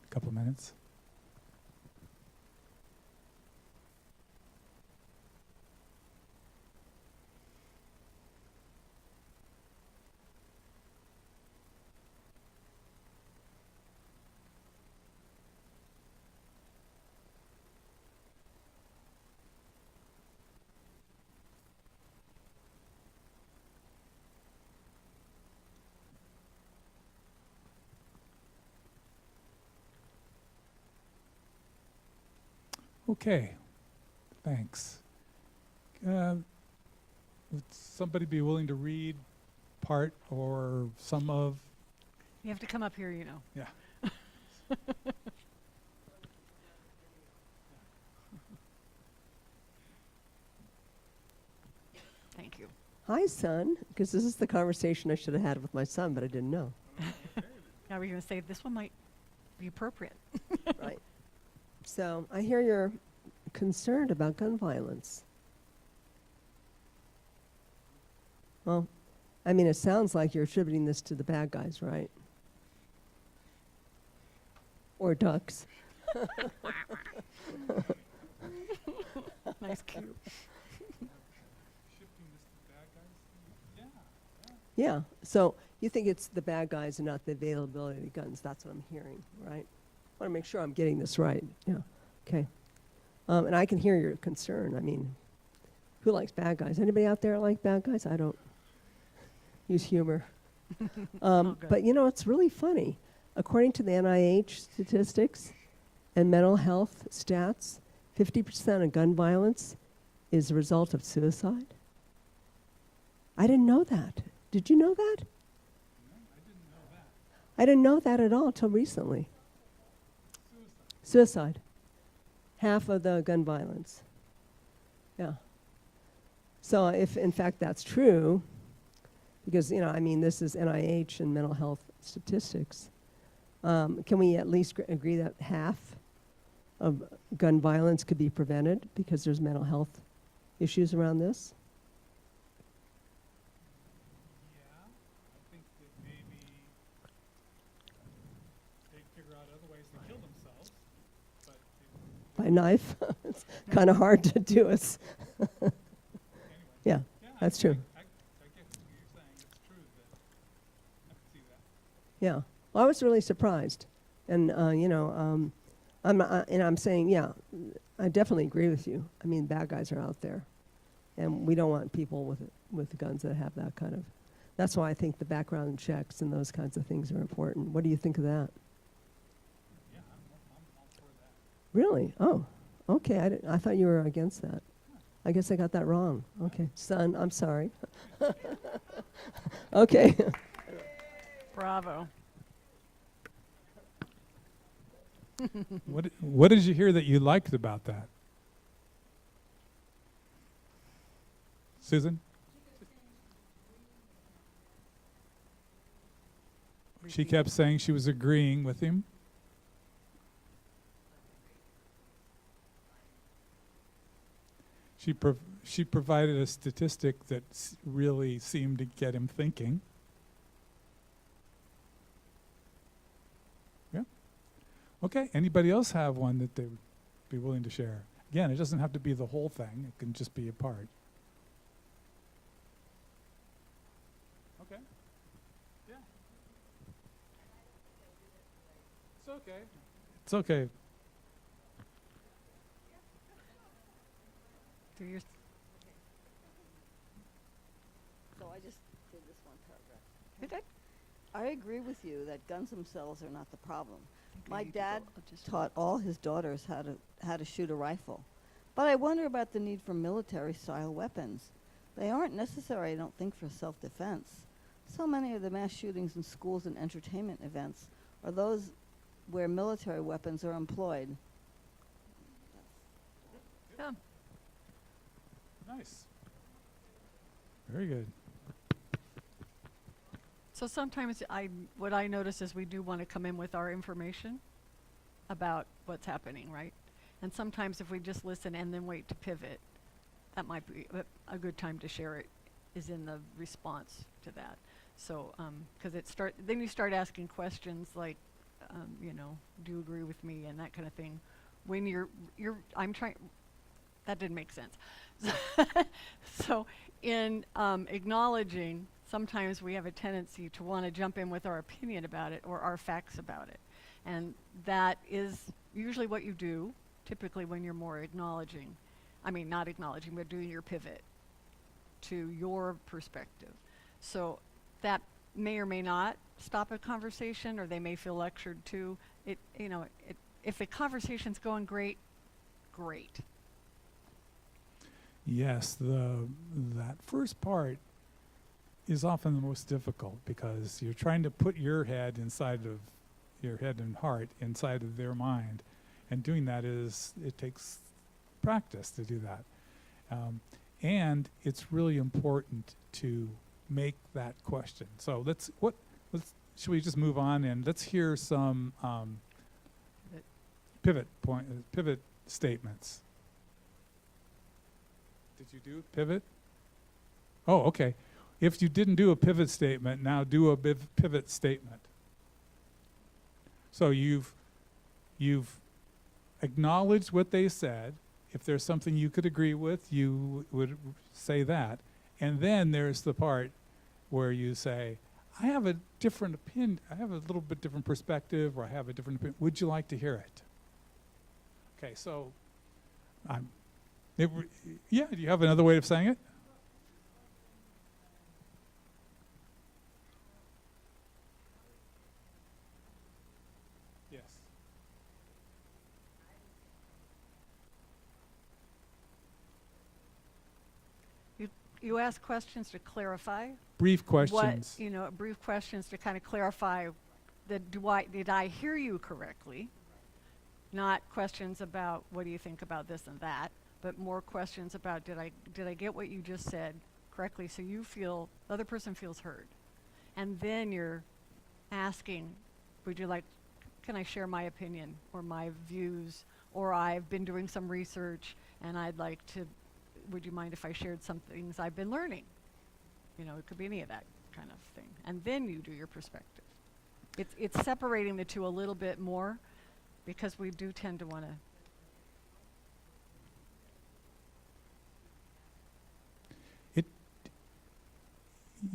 Couple minutes. Okay, thanks. Would somebody be willing to read part or some of? You have to come up here, you know. Yeah. Thank you. Hi, son, because this is the conversation I should have had with my son, but I didn't know. Now we're going to say this one might be appropriate. Right. So I hear you're concerned about gun violence. Well, I mean, it sounds like you're attributing this to the bad guys, right? Or ducks. Nice cue. Yeah. So you think it's the bad guys and not the availability of guns. That's what I'm hearing, right? I want to make sure I'm getting this right. Yeah. Okay. And I can hear your concern. I mean, who likes bad guys? Anybody out there like bad guys? I don't use humor. But you know, it's really funny. According to the NIH statistics and mental health stats, 50% of gun violence is a result of suicide. I didn't know that. Did you know that? I didn't know that at all till recently. Suicide. Half of the gun violence. Yeah. So if in fact that's true, because, you know, I mean, this is NIH and mental health statistics, can we at least agree that half of gun violence could be prevented because there's mental health issues around this? kill themselves, but By knife. It's kind of hard to do. It's anyway. yeah, that's true. I get what you're saying. It's true that I can see that. Yeah. Well, I was really surprised, and I'm saying, yeah, I definitely agree with you. I mean, bad guys are out there, and we don't want people with guns that have that kind of. That's why I think the background checks and those kinds of things are important. What do you think of that? Yeah, I'm all for that. Really? Oh, okay. I thought you were against that. I guess I got that wrong. Okay, son, I'm sorry. Okay. Bravo. What did you hear that you liked about that? Susan? She kept saying she was agreeing with him. She provided a statistic that really seemed to get him thinking. Yeah. Okay. Anybody else have one that they would be willing to share? Again, it doesn't have to be the whole thing. It can just be a part. Okay. Yeah. It's okay. It's okay. Do your So I just did this one paragraph. You did? I agree with you that guns themselves are not the problem. Okay, My you do dad both. Just taught all his daughters how to shoot a rifle. But I wonder about the need for military-style weapons. They aren't necessary, I don't think, for self-defense. So many of the mass shootings in schools and entertainment events are those where military weapons are employed. Yeah. Nice. Very good. So sometimes what I notice is we do want to come in with our information about what's happening, right? And sometimes if we just listen and then wait to pivot, that might be a good time to share it, is in the response to that. So, because then you start asking questions like, do you agree with me and that kind of thing. When that didn't make sense. So in acknowledging, sometimes we have a tendency to want to jump in with our opinion about it or our facts about it. And that is usually what you do, typically when you're more acknowledging. I mean, not acknowledging, but doing your pivot to your perspective. So that may or may not stop a conversation, or they may feel lectured to. If the conversation's going great, great. Yes, that first part is often the most difficult because you're trying to put your head and heart inside of their mind, and doing that it takes practice to do that, and it's really important to make that question. So should we just move on and let's hear some pivot statements. Did you do a pivot? Oh, okay. If you didn't do a pivot statement, now do a pivot statement. So you've acknowledged what they said. If there's something you could agree with, you would say that. And then there's the part where you say, I have a different opinion, I have a little bit different perspective, or I have a different opinion. Would you like to hear it? Okay, so do you have another way of saying it? Yes. You ask questions to clarify. Brief questions. Brief questions to kind of clarify that did I hear you correctly? Not questions about what do you think about this and that, but more questions about did I get what you just said correctly, so the other person feels heard. And then you're asking, can I share my opinion or my views, or I've been doing some research and would you mind if I shared some things I've been learning? It could be any of that kind of thing. And then you do your perspective. It's separating the two a little bit more because we do tend to want to.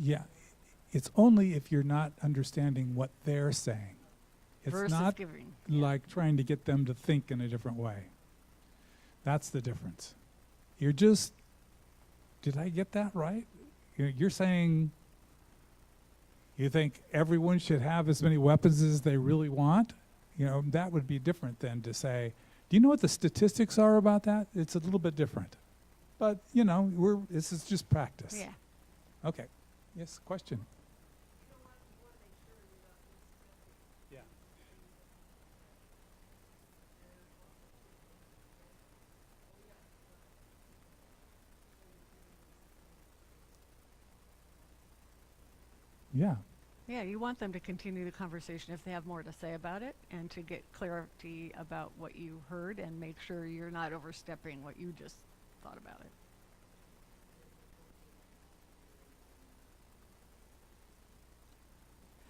Yeah, it's only if you're not understanding what they're saying. It's Versus not giving, like trying to get them to think in a different way. That's the difference. You're just, did I get that right? You're saying you think everyone should have as many weapons as they really want? That would be different than to say, do you know what the statistics are about that? It's a little bit different. But, this is just practice. Yeah. Okay. Yes, question. Yeah. Yeah. Yeah, you want them to continue the conversation if they have more to say about it, and to get clarity about what you heard and make sure you're not overstepping what you just thought about it.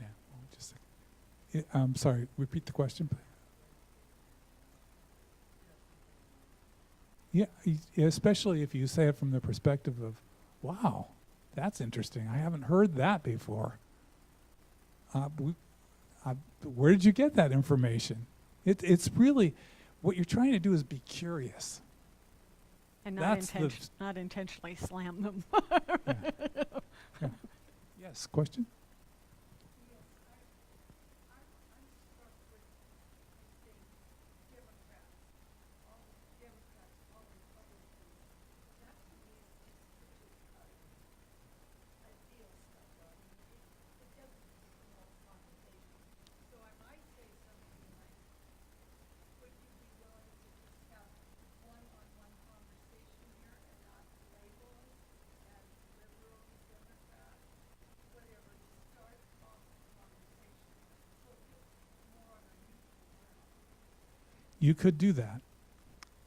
Yeah. Just a second. I'm sorry, repeat the question, please. Yeah, especially if you say it from the perspective of, wow, that's interesting. I haven't heard that before. Where did you get that information? It's really, what you're trying to do is be curious. And That's not intentionally slam them. Yeah. Yeah. Yes, question? You could do that.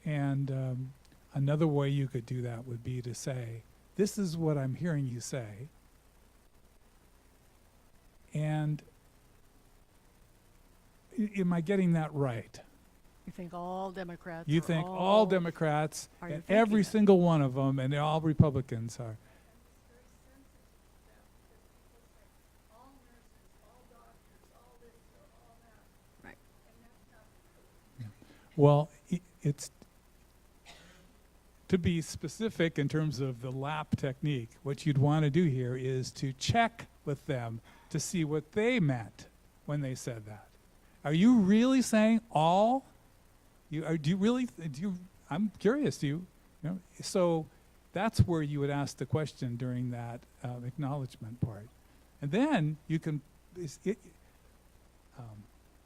And another way you could do that would be to say, this is what I'm hearing you say. And am I getting that right? You think all Democrats You are think all Democrats, Are you and thinking every that? single one of them, and all Republicans are. Right. Well, it's to be specific in terms of the lap technique. What you'd want to do here is to check with them to see what they meant when they said that. Are you really saying all? Do you really? I'm curious. So that's where you would ask the question during that acknowledgement part, and then you can.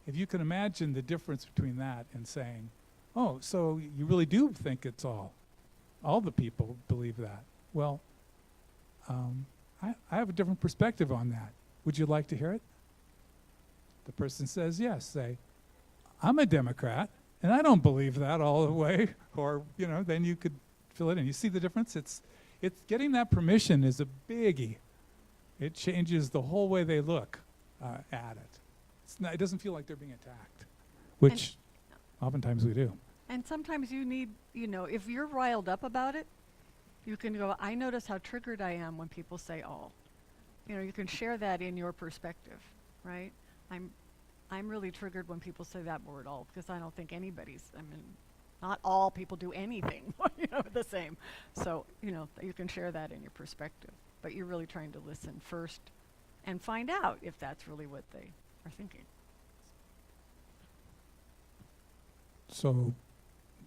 If you can imagine the difference between that and saying, oh, so you really do think it's all the people believe that. Well, I have a different perspective on that. Would you like to hear it? The person says yes. Say, I'm a Democrat, and I don't believe that all the way. Or, then you could fill it in. You see the difference? It's getting that permission is a biggie. It changes the whole way they look at it. It doesn't feel like they're being attacked, which oftentimes we do. And sometimes you need, if you're riled up about it, you can go, I notice how triggered I am when people say all. You can share that in your perspective, right? I'm really triggered when people say that word all, because I don't think not all people do anything, the same. So, you can share that in your perspective, but you're really trying to listen first and find out if that's really what they are thinking. So,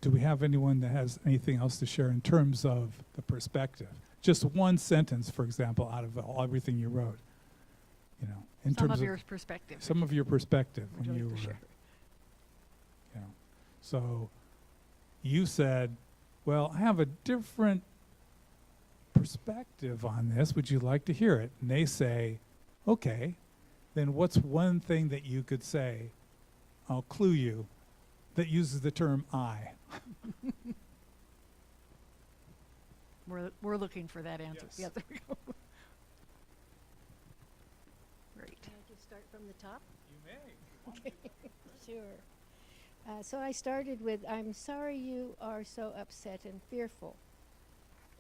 do we have anyone that has anything else to share in terms of the perspective? Just one sentence, for example, out of everything you wrote. In Some terms of your perspective. Some of your perspective Would when you you like to were. share? So, you said, "Well, I have a different perspective on this. Would you like to hear it?" And they say, "Okay." Then what's one thing that you could say? I'll clue you. That uses the term "I." We're looking for that answer. Yes. Yeah, there we go. Great. Can I just start from the top? You may. Okay, sure. So I started with, I'm sorry you are so upset and fearful.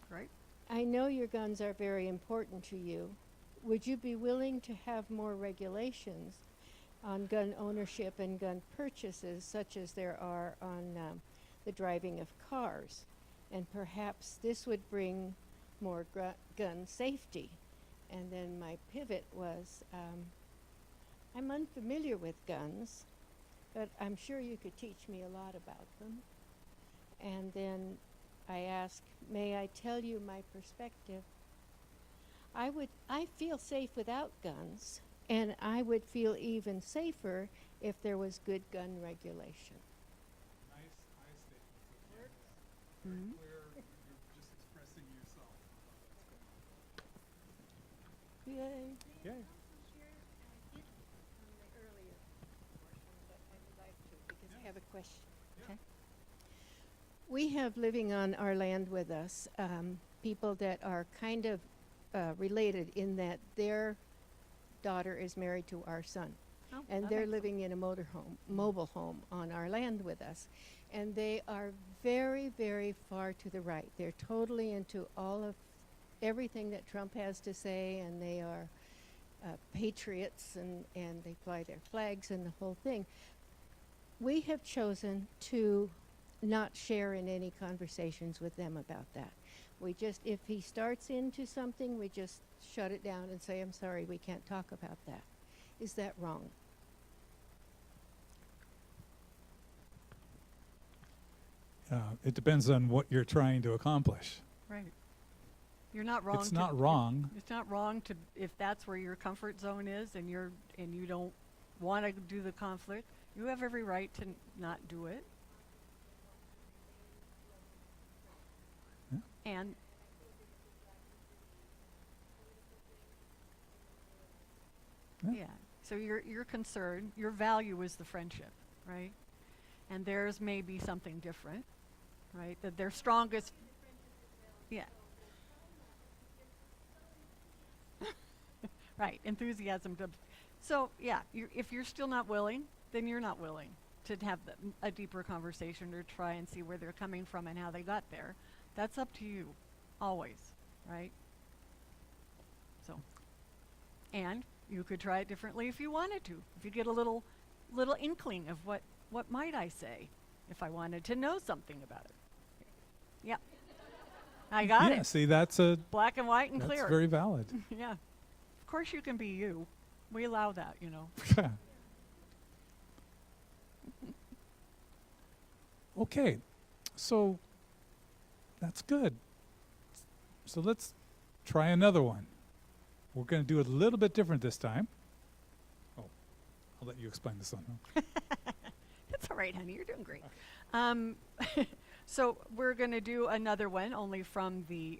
Right? I know your guns are very important to you. Would you be willing to have more regulations on gun ownership and gun purchases, such as there are on the driving of cars? And perhaps this would bring more gun safety. And then my pivot was, I'm unfamiliar with guns, but I'm sure you could teach me a lot about them. And then I asked, may I tell you my perspective? I feel safe without guns, and I would feel even safer if there was good gun regulation. Nice statement. Mhm. Clear, you're just expressing yourself. Yay. Yay. I have a question. Okay. We have living on our land with us people that are kind of related in that their daughter is married to our son. Oh, And that they're makes living in a mobile home on our land with us. And they are very, very far to the right. They're totally into all of everything that Trump has to say, and they are patriots, and they fly their flags and the whole thing. We have chosen to not share in any conversations with them about that. We just, if he starts into something, we just shut it down and say, I'm sorry, we can't talk about that. Is that wrong? It depends on what you're trying to accomplish. Right. You're not wrong. It's not wrong. It's not wrong to, if that's where your comfort zone is, and you don't want to do the conflict. You have every right to not do it. Yeah. And yeah. So your concern, your value is the friendship, right? And theirs may be something different, right? That their strongest. Yeah. Right. Enthusiasm. So yeah, if you're still not willing, then you're not willing to have a deeper conversation or try and see where they're coming from and how they got there. That's up to you, always, right? So, and you could try it differently if you wanted to. If you get a little inkling of what might I say if I wanted to know something about it. Yep. I got Yeah, it. see, that's a Black and white and that's clear. very valid. Yeah. Of course you can be you. We allow that, you know. Okay, so that's good. So let's try another one. We're going to do it a little bit different this time. Oh, I'll let you explain this one. Huh? It's all right, honey. You're doing great. So we're going to do another one, only from the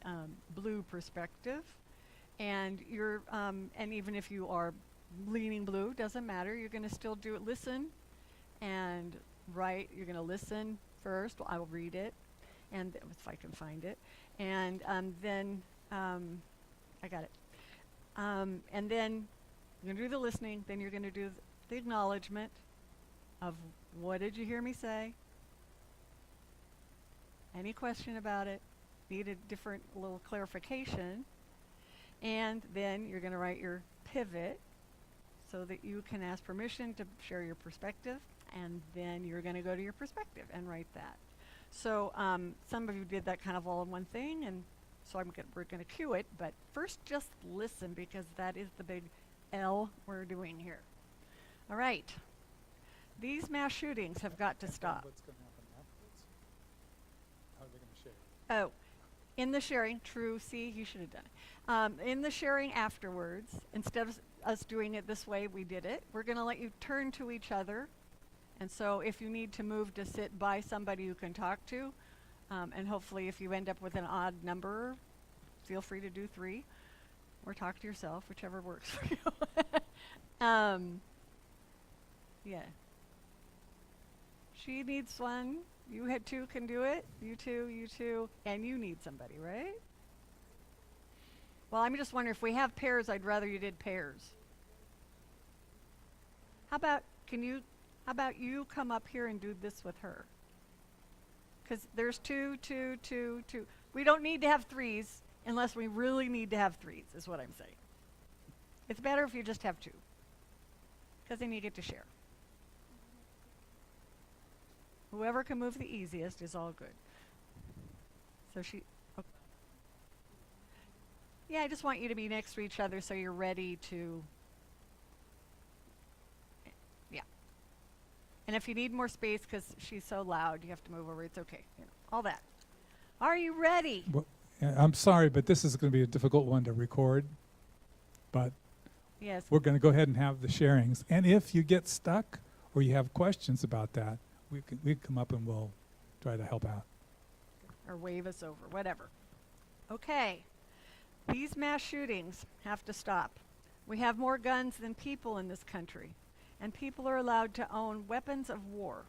blue perspective. And and even if you are leaning blue, doesn't matter. You're going to still do it. Listen and write. You're going to listen first. Well, I will read it, and if I can find it, and then I got it. And then you're going to do the listening. Then you're going to do the acknowledgement of what did you hear me say? Any question about it? Need a different little clarification? And then you're going to write your pivot so that you can ask permission to share your perspective. And then you're going to go to your perspective and write that. So some of you did that kind of all in one thing, and so we're going to cue it. But first, just listen, because that is the big L we're doing here. All right. These mass shootings have got to stop. What's going to happen afterwards? How are they going to share? Oh, in the sharing, true, see, you should have done it. In the sharing afterwards, instead of us doing it this way, we did it. We're going to let you turn to each other. And so if you need to move to sit by somebody you can talk to, and hopefully if you end up with an odd number, feel free to do 3 or talk to yourself, whichever works for you. Yeah. She needs one. You had 2 can do it. You two, and you need somebody, right? Well, I'm just wondering if we have pairs, I'd rather you did pairs. How about, can you How about you come up here and do this with her? Because there's two. We don't need to have threes unless we really need to have threes, is what I'm saying. It's better if you just have two, because then you get to share. Whoever can move the easiest is all good. So okay. Yeah, I just want you to be next to each other so you're ready to, yeah. And if you need more space because she's so loud, you have to move over, it's okay. You know, all that. Are you ready? Well, I'm sorry, but this is going to be a difficult one to record. But Yes. we're going to go ahead and have the sharings. And if you get stuck or you have questions about that, we can come up and we'll try to help out. Or wave us over, whatever. Okay. These mass shootings have to stop. We have more guns than people in this country, and people are allowed to own weapons of war.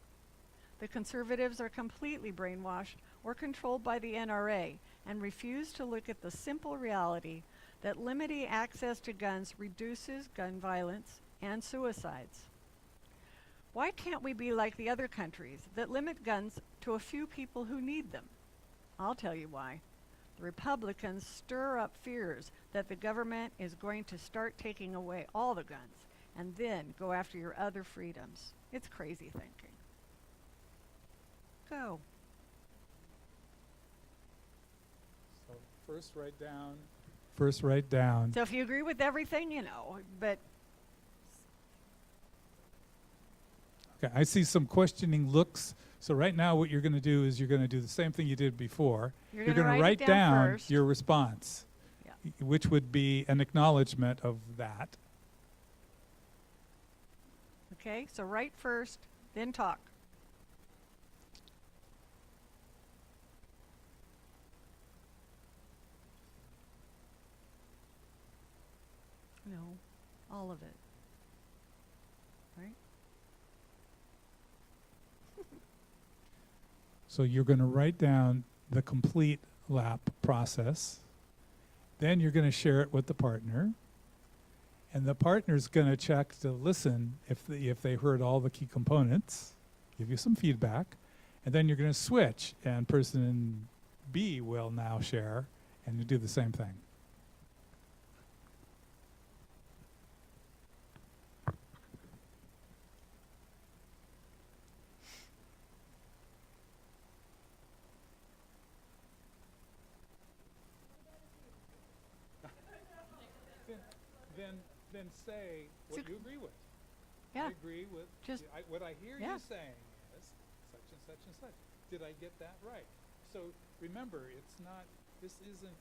The conservatives are completely brainwashed or controlled by the NRA and refuse to look at the simple reality that limiting access to guns reduces gun violence and suicides. Why can't we be like the other countries that limit guns to a few people who need them? I'll tell you why. The Republicans stir up fears that the government is going to start taking away all the guns and then go after your other freedoms. It's crazy thinking. Go. So first write down. So if you agree with everything, you know, but Okay, I see some questioning looks. So right now what you're going to do is you're going to do the same thing you did before. You're You're gonna going to write write it down down first. your response, Yeah. which would be an acknowledgement of that. okay, so write first, then talk. No, all of it. Right? So you're going to write down the complete lap process. Then you're going to share it with the partner. And the partner's going to check to listen if they heard all the key components, give you some feedback. And then you're going to switch, and person B will now share, and you do the same thing. Then say what you agree with. Yeah. I agree with. Just what I hear yeah. you saying is such and such and such. Did I get that right? So remember, it's not. This isn't.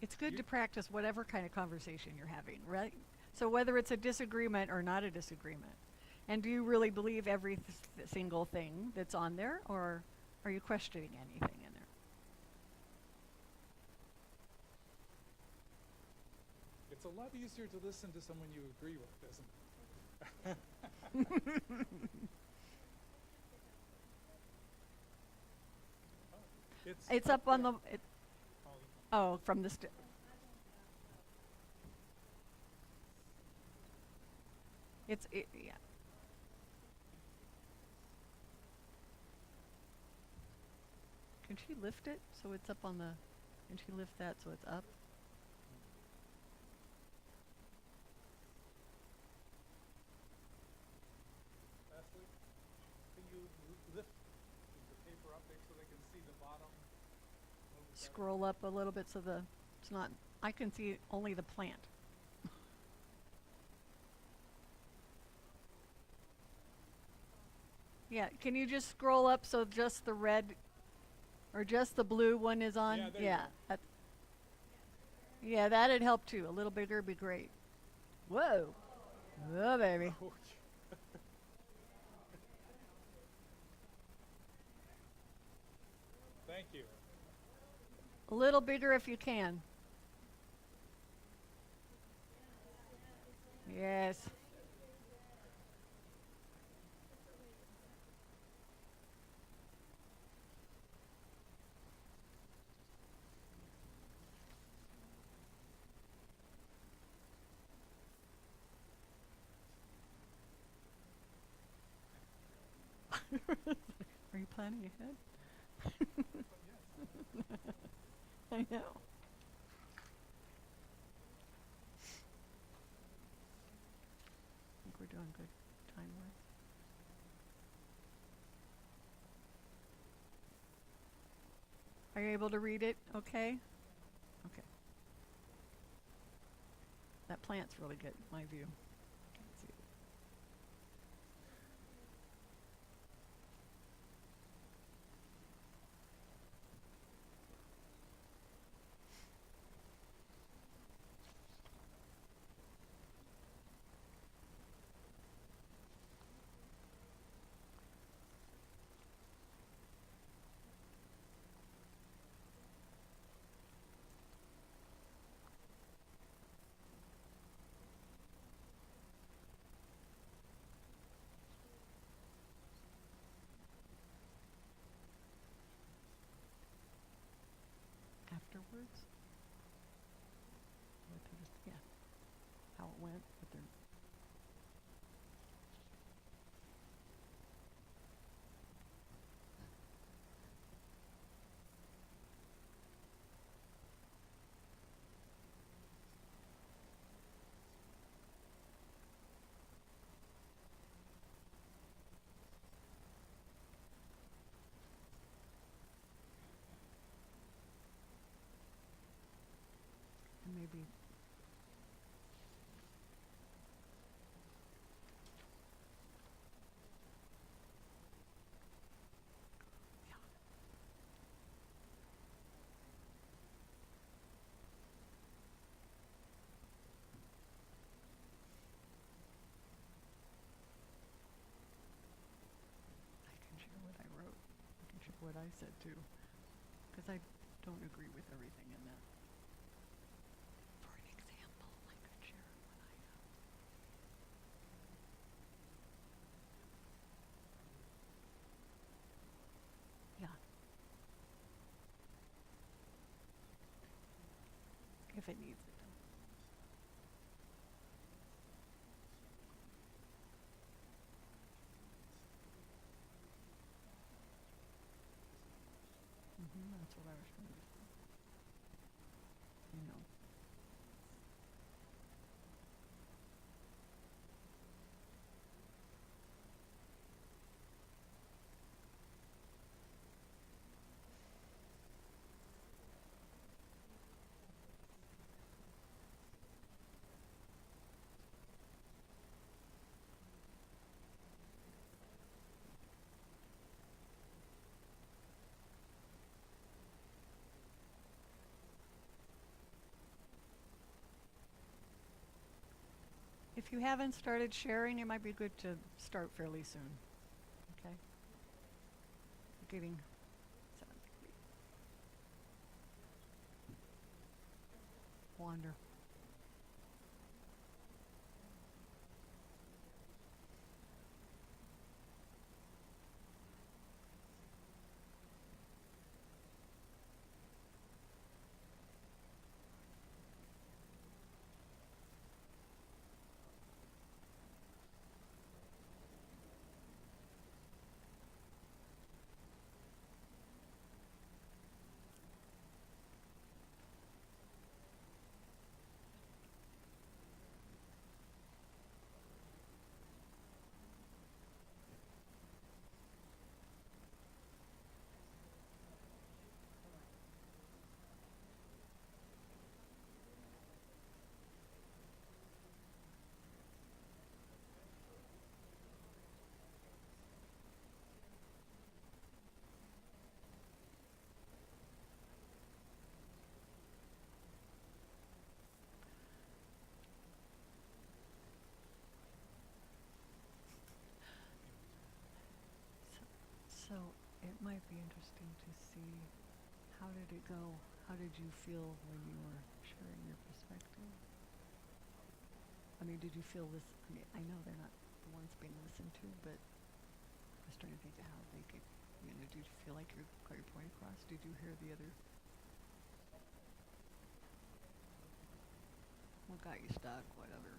It's good to practice whatever kind of conversation you're having, right? So whether it's a disagreement or not a disagreement. And do you really believe every single thing that's on there, or are you questioning anything in there? It's a lot easier to listen to someone you agree with, isn't it? It's up on the. Oh, from the. Yeah. Can she lift it so it's up on the? Can she lift that so it's up? Leslie, can you lift the paper up there so they can see the bottom? Scroll up a little bit so it's not. I can see only the plant. Yeah, can you just scroll up so just the red or just the blue one is on? Yeah, there you yeah. go. Yeah, that'd help too. A little bigger would be great. Whoa. Oh, baby. Thank you. A little bigger if you can. Yes. Are you planning ahead? I know. I think we're doing good time-wise. Are you able to read it okay? Okay. That plant's really good, in my view. Can't see it. Afterwards? What to just, yeah. How it went, but they're and maybe I can share what I wrote. I can share what I said too. Because I don't agree with everything in that. For an example, I could share what I yeah. If it needs it. That's what I was trying to do. You know. If you haven't started sharing, it might be good to start fairly soon. Okay? Getting wander. So it might be interesting to see how did it go? How did you feel when you were sharing your perspective? I mean, did you feel this? I mean, I know they're not the ones being listened to, but I was trying to think of how they could, you know, did you feel like you got your point across? Did you hear the other? What got you stuck? Whatever.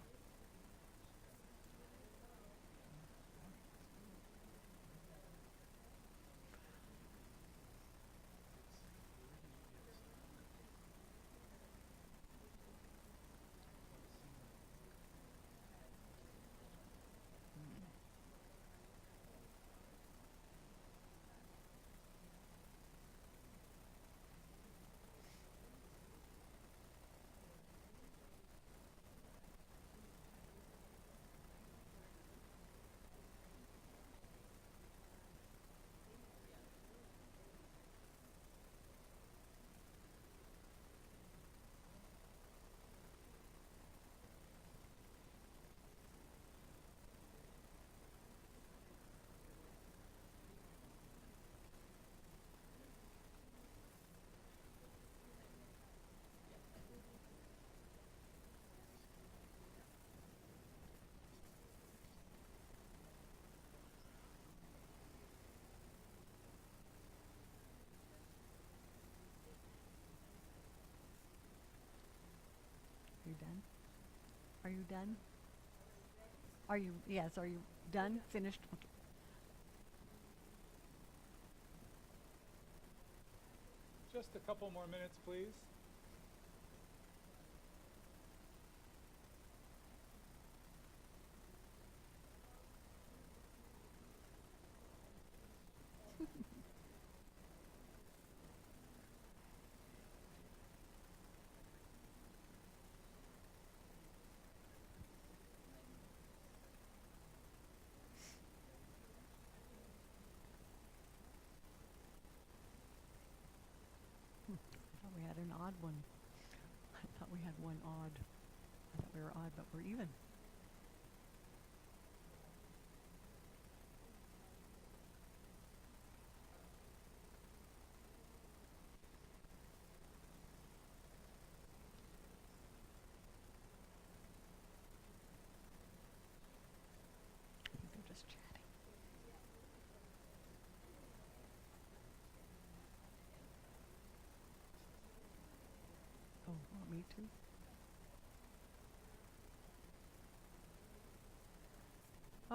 done? Are you, yes, are you done, finished? Okay. Just a couple more minutes, please. I thought we had an odd one. I thought we had one odd. I thought we were odd, but we're even. I think they're just chatting. Oh, want me to?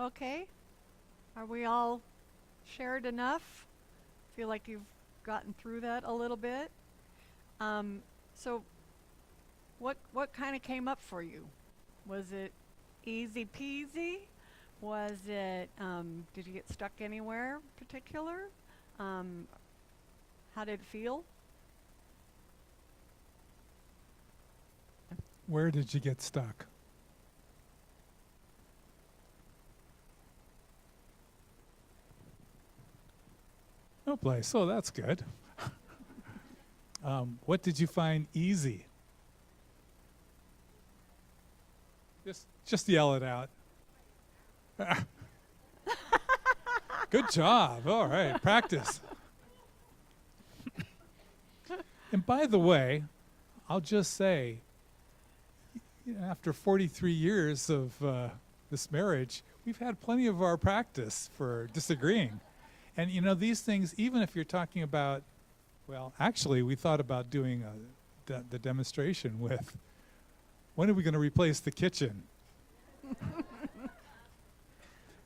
Okay. Are we all shared enough? Feel like you've gotten through that a little bit? So what kind of came up for you? Was it easy peasy? Was it, did you get stuck anywhere particular? How did it feel? Where did you get stuck? No place. Oh, that's good. What did you find easy? Just yell it out. Good job. All right, practice. And by the way, I'll just say, after 43 years of this marriage, we've had plenty of our practice for disagreeing. And you know, these things, even if you're talking about, well, actually, we thought about doing the demonstration with, when are we going to replace the kitchen?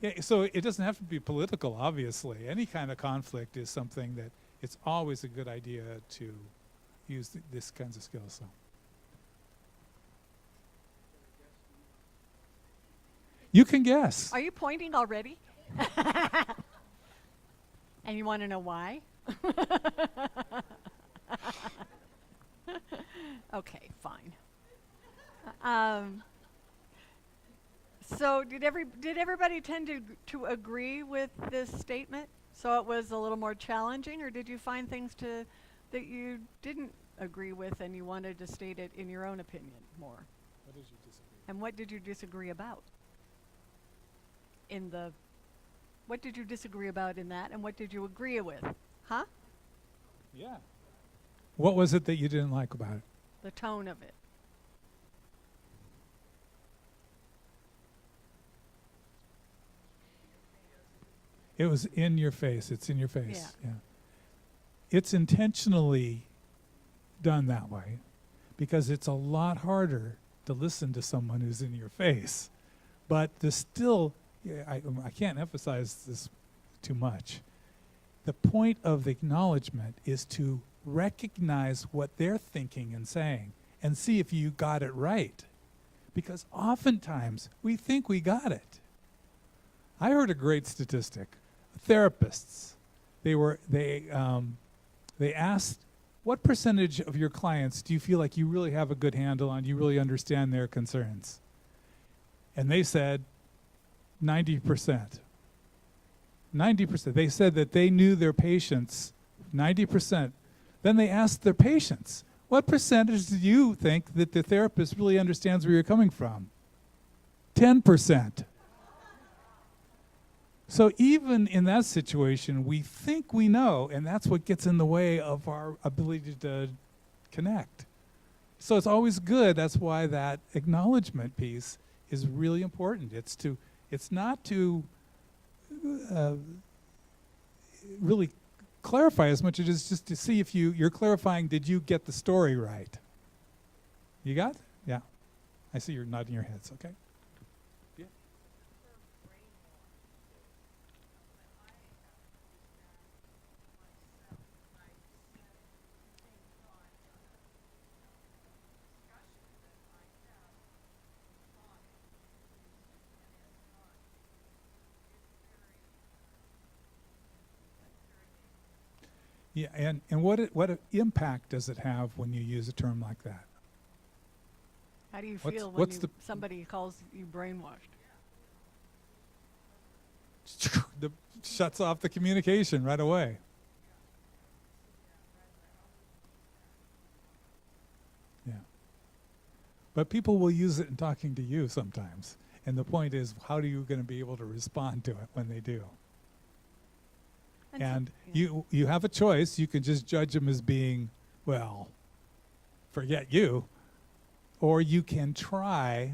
Yeah, so it doesn't have to be political, obviously. Any kind of conflict is something that it's always a good idea to use this kinds of skills. So. You can guess. Are you pointing already? And you want to know why? Okay, fine. So did everybody tend to agree with this statement? So it was a little more challenging, or did you find things that you didn't agree with and you wanted to state it in your own opinion more? What did you disagree? And what did you disagree about? What did you disagree about in that, and what did you agree with? Huh? Yeah. What was it that you didn't like about it? The tone of it. It was in your face. It's in your face. Yeah. It's intentionally done that way because it's a lot harder to listen to someone who's in your face. But there's still, I can't emphasize this too much. The point of the acknowledgement is to recognize what they're thinking and saying and see if you got it right. Because oftentimes we think we got it. I heard a great statistic. Therapists, they asked, what percentage of your clients do you feel like you really have a good handle on, you really understand their concerns? And they said 90%. 90%. They said that they knew their patients 90%. Then they asked their patients, what percentage do you think that the therapist really understands where you're coming from? 10%. So even in that situation, we think we know, and that's what gets in the way of our ability to connect. So it's always good. That's why that acknowledgement piece is really important. It's not to really clarify as much as it is just to see if you're clarifying, did you get the story right? You got it? Yeah. I see you're nodding your heads, okay? Yeah. Yeah, and what impact does it have when you use a term like that? How do you What's- feel when what's the- somebody calls you brainwashed? Shuts off the communication right away. Yeah. But people will use it in talking to you sometimes. And the point is, how are you going to be able to respond to it when they do? And you have a choice. You can just judge them as being, well, forget you. Or you can try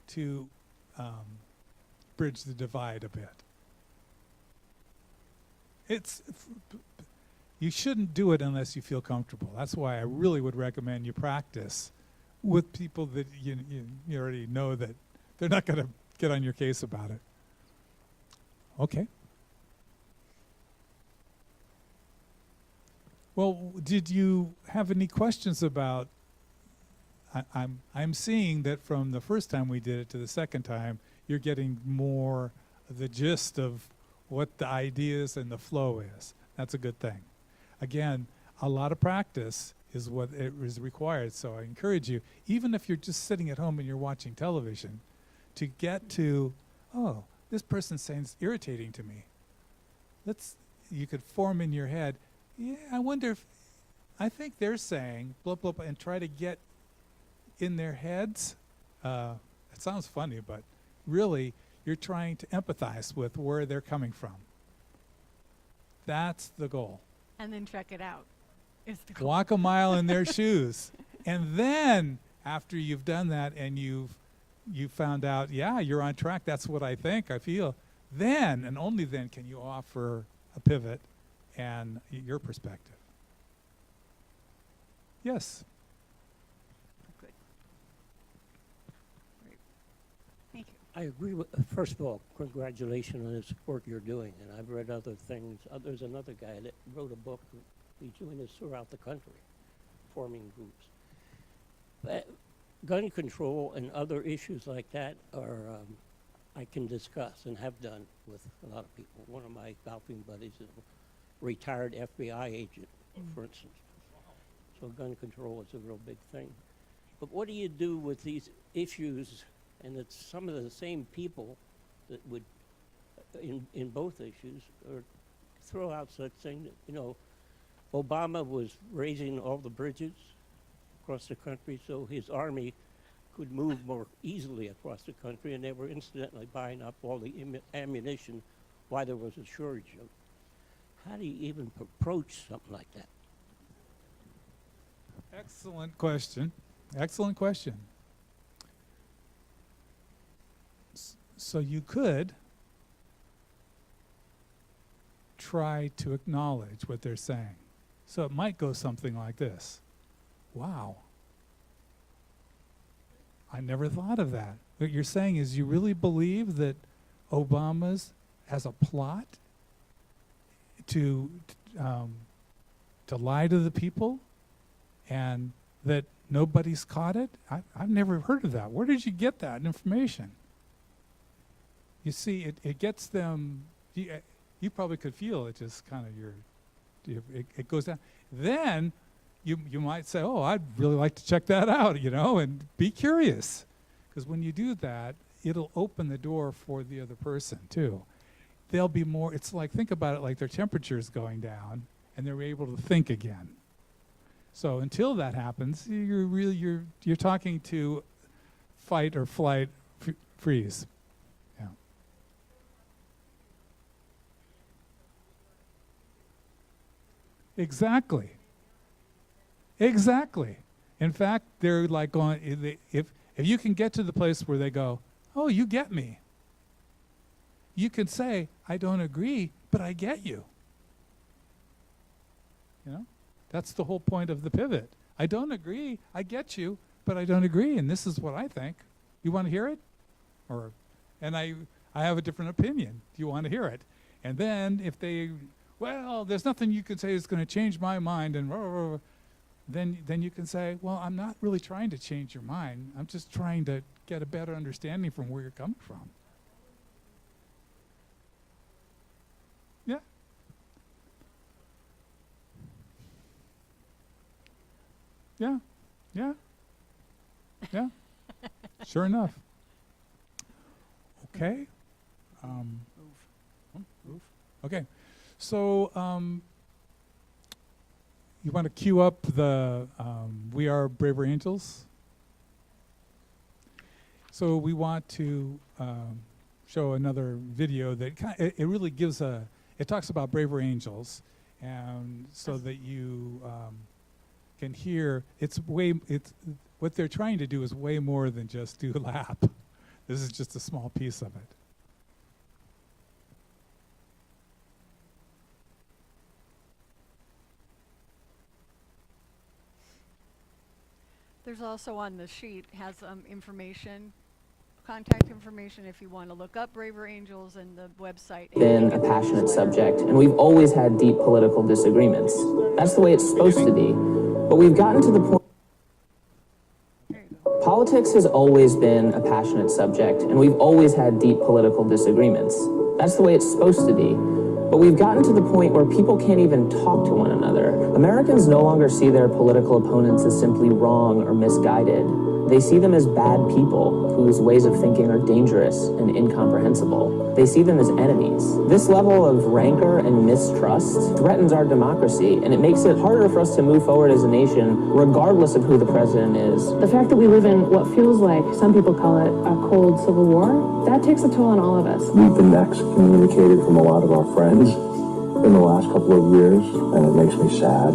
to bridge the divide a bit. You shouldn't do it unless you feel comfortable. That's why I really would recommend you practice with people that you already know that they're not going to get on your case about it. Okay. Well, did you have any questions about? I'm seeing that from the first time we did it to the second time, you're getting more the gist of what the ideas and the flow is. That's a good thing. Again, a lot of practice is what it is required. So I encourage you, even if you're just sitting at home and you're watching television, to get to, oh, this person's saying it's irritating to me. You could form in your head, yeah, I wonder if, I think they're saying blah, blah, blah, and try to get in their heads. It sounds funny, but really, you're trying to empathize with where they're coming from. That's the goal. And then check it out. Is the goal. Walk a mile in their shoes. And then, after you've done that and you've found out, yeah, you're on track, that's what I think, I feel, then, and only then, can you offer a pivot and your perspective. Yes? Good. Great. Thank you. I agree with, first of all, congratulations on this work you're doing. And I've read other things. There's another guy that wrote a book. He's doing this throughout the country, forming groups. But gun control and other issues like that are, I can discuss and have done with a lot of people. One of my golfing buddies is a retired FBI agent, for instance. So gun control is a real big thing. But what do you do with these issues? And it's some of the same people that would, in both issues, or throw out such thing that, you know, Obama was raising all the bridges across the country so his army could move more easily across the country, and they were incidentally buying up all the ammunition while there was a shortage of it. How do you even approach something like that? Excellent question. Excellent question. So you could try to acknowledge what they're saying. So it might go something like this. Wow. I never thought of that. What you're saying is you really believe that Obama's has a plot to lie to the people and that nobody's caught it? I've never heard of that. Where did you get that information? You see, it gets them, you probably could feel it just kind of it goes down. Then you might say, oh, I'd really like to check that out, and be curious. Because when you do that, it'll open the door for the other person too. They'll be more, it's like, think about it like their temperature's going down and they're able to think again. So until that happens, you're talking to fight or flight, freeze. Yeah. Exactly. Exactly. In fact, they're like going, if you can get to the place where they go, oh, you get me. You can say, I don't agree, but I get you. That's the whole point of the pivot. I don't agree, I get you, but I don't agree, and this is what I think. You want to hear it? Or, and I have a different opinion. Do you want to hear it? And then if they, well, there's nothing you can say that's going to change my mind, and then you can say, well, I'm not really trying to change your mind. I'm just trying to get a better understanding from where you're coming from. Yeah. Yeah. Yeah. Yeah. Sure enough. Okay. Move. Okay. So you want to cue up the We Are Braver Angels? So we want to show another video that it really gives it talks about Braver Angels, and so that you can hear what they're trying to do is way more than just do lap. This is just a small piece of it. There's also on the sheet has information, contact information if you want to look up Braver Angels and the website. Been a passionate subject, and we've always had deep political disagreements. That's the way it's supposed to be. But we've gotten to the point. Politics has always been a passionate subject, and we've always had deep political disagreements. That's the way it's supposed to be. But we've gotten to the point where people can't even talk to one another. Americans no longer see their political opponents as simply wrong or misguided. They see them as bad people whose ways of thinking are dangerous and incomprehensible. They see them as enemies. This level of rancor and mistrust threatens our democracy, and it makes it harder for us to move forward as a nation, regardless of who the president is. The fact that we live in what feels like, some people call it, a cold civil war, that takes a toll on all of us. We've been excommunicated from a lot of our friends in the last couple of years, and it makes me sad.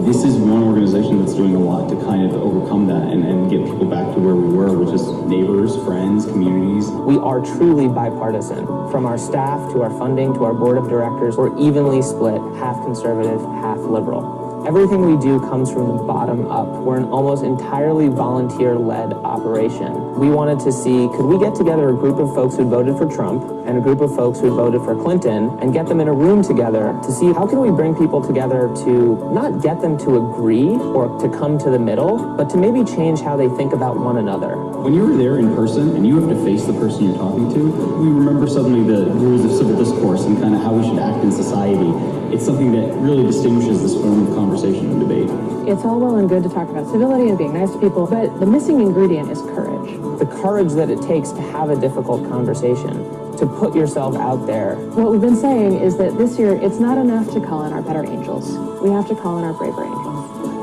This is one organization that's doing a lot to kind of overcome that and get people back to where we were, which is neighbors, friends, communities. We are truly bipartisan. From our staff to our funding to our board of directors, we're evenly split, half conservative, half liberal. Everything we do comes from the bottom up. We're an almost entirely volunteer-led operation. We wanted to see, could we get together a group of folks who voted for Trump and a group of folks who voted for Clinton and get them in a room together to see how can we bring people together to not get them to agree or to come to the middle, but to maybe change how they think about one another. When you're there in person and you have to face the person you're talking to, we remember suddenly the rules of civil discourse and kind of how we should act in society. It's something that really distinguishes this form of conversation and debate. It's all well and good to talk about civility and being nice to people, but the missing ingredient is courage. The courage that it takes to have a difficult conversation, to put yourself out there. What we've been saying is that this year, it's not enough to call in our better angels. We have to call in our braver angels.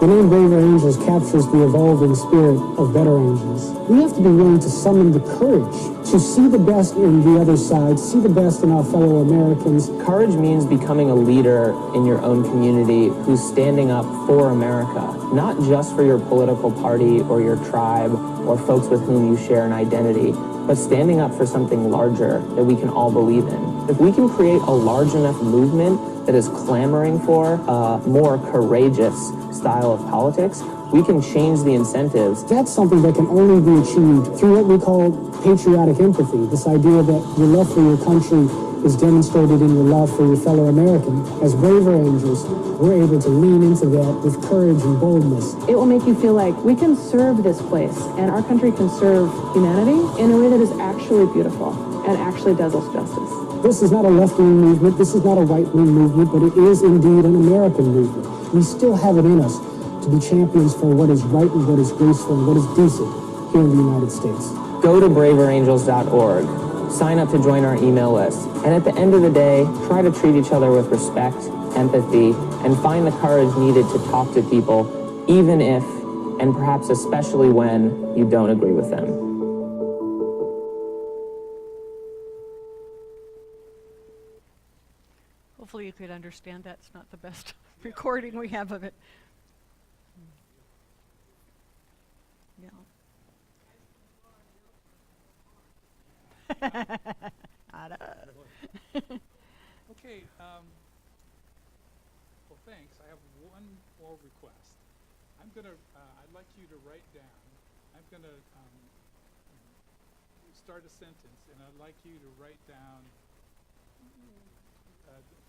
The name Braver Angels captures the evolving spirit of better angels. We have to be willing to summon the courage to see the best in the other side, see the best in our fellow Americans. Courage means becoming a leader in your own community who's standing up for America, not just for your political party or your tribe or folks with whom you share an identity, but standing up for something larger that we can all believe in. If we can create a large enough movement that is clamoring for a more courageous style of politics, we can change the incentives. That's something that can only be achieved through what we call patriotic empathy, this idea that your love for your country is demonstrated in your love for your fellow American. As braver angels, we're able to lean into that with courage and boldness. It will make you feel like we can serve this place and our country can serve humanity in a way that is actually beautiful and actually does us justice. This is not a left-wing movement, this is not a right-wing movement, but it is indeed an American movement. We still have it in us to be champions for what is right and what is graceful and what is decent here in the United States. Go to braverangels.org, sign up to join our email list, and at the end of the day, try to treat each other with respect, empathy, and find the courage needed to talk to people, even if, and perhaps especially when, you don't agree with them. Hopefully you could understand that's not the best recording we have of it. Yeah. Okay. Well, thanks. I have one more request. I'd like you to write down. I'm gonna start a sentence, and I'd like you to write down,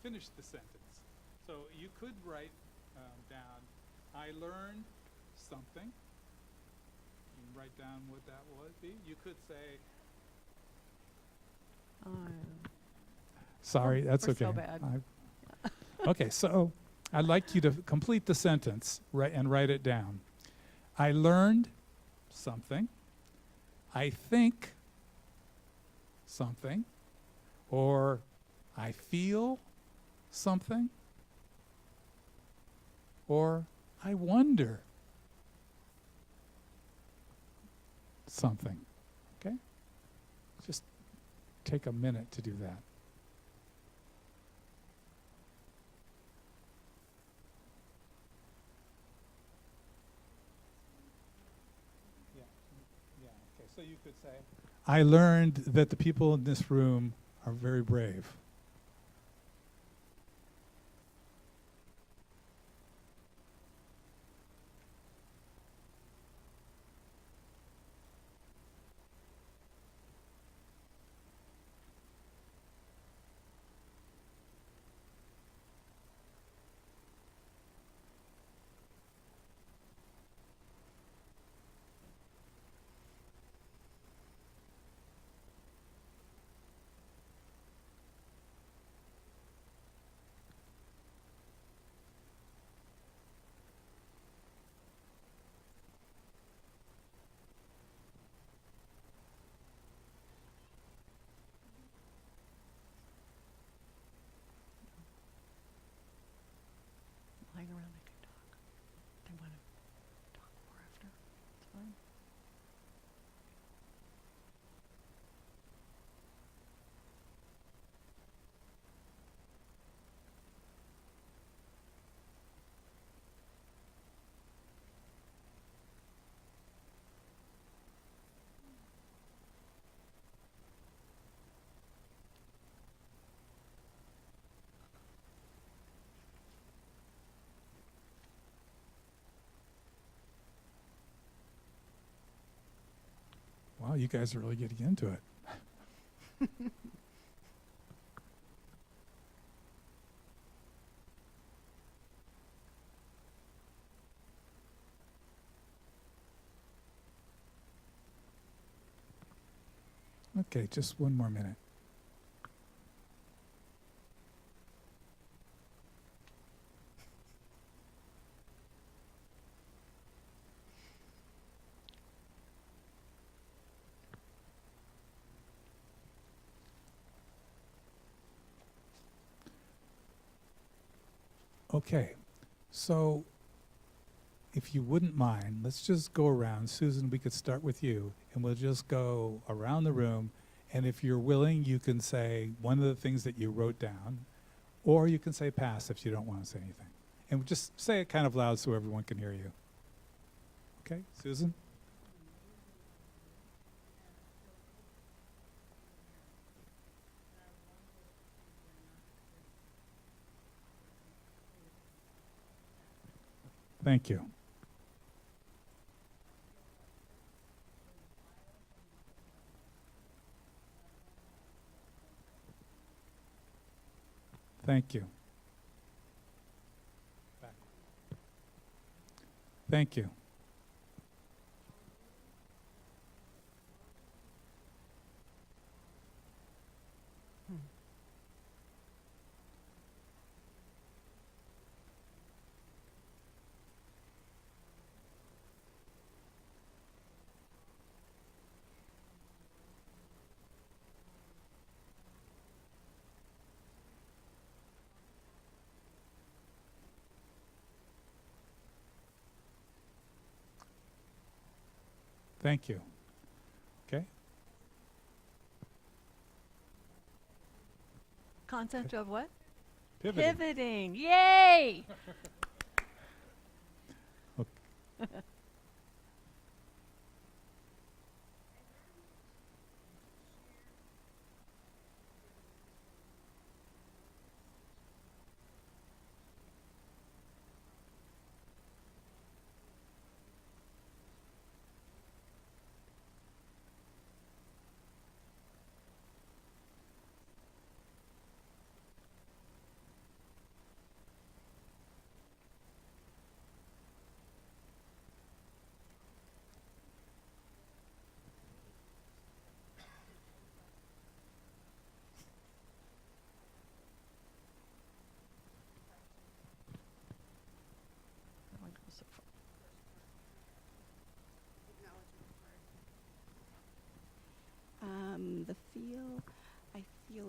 finish the sentence. So you could write down, I learned something. You can write down what that would be. You could say, sorry, that's we're okay. so bad. Okay, so I'd like you to complete the sentence and write it down. I learned something. I think something. Or I feel something. Or I wonder something. Okay? Just take a minute to do that. Okay, so you could say, I learned that the people in this room are very brave. Lying around, they can talk. They want to talk more after. It's fine. Wow, you guys are really getting into it. Okay, just one more minute. Okay, so if you wouldn't mind, let's just go around. Susan, we could start with you, and we'll just go around the room. And if you're willing, you can say one of the things that you wrote down, or you can say pass if you don't want to say anything. And just say it kind of loud so everyone can hear you. Okay, Susan? Thank you. Thank you. Thank you. Thank you. Okay. Concept of what? Pivoting. Pivoting. Yay!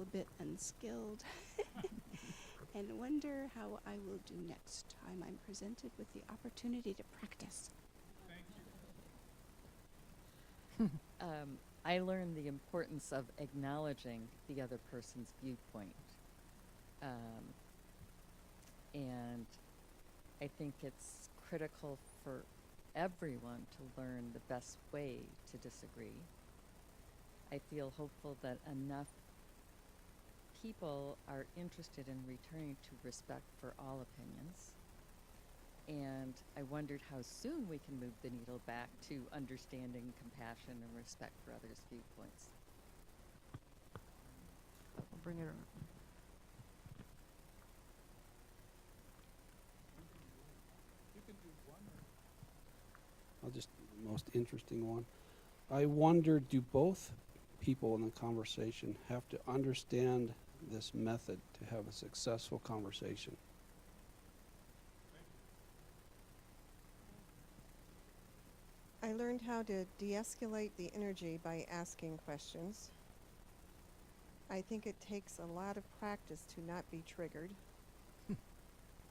little bit unskilled and wonder how I will do next time I'm presented with the opportunity to practice. I learned the importance of acknowledging the other person's viewpoint. And I think it's critical for everyone to learn the best way to disagree. I feel hopeful that enough people are interested in returning to respect for all opinions. And I wondered how soon we can move the needle back to understanding, compassion, and respect for others' viewpoints. We'll bring it around. I'll just, the most interesting one. I wonder, do both people in the conversation have to understand this method to have a successful conversation? I learned how to de-escalate the energy by asking questions. I think it takes a lot of practice to not be triggered.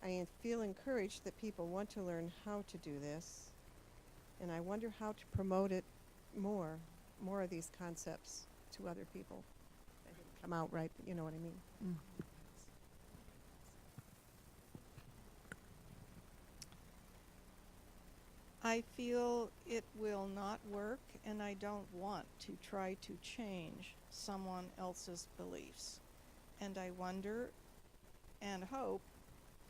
I feel encouraged that people want to learn how to do this, and I wonder how to promote it more of these concepts to other people. That didn't come out right, but you know what I mean. I feel it will not work, and I don't want to try to change someone else's beliefs. And I wonder and hope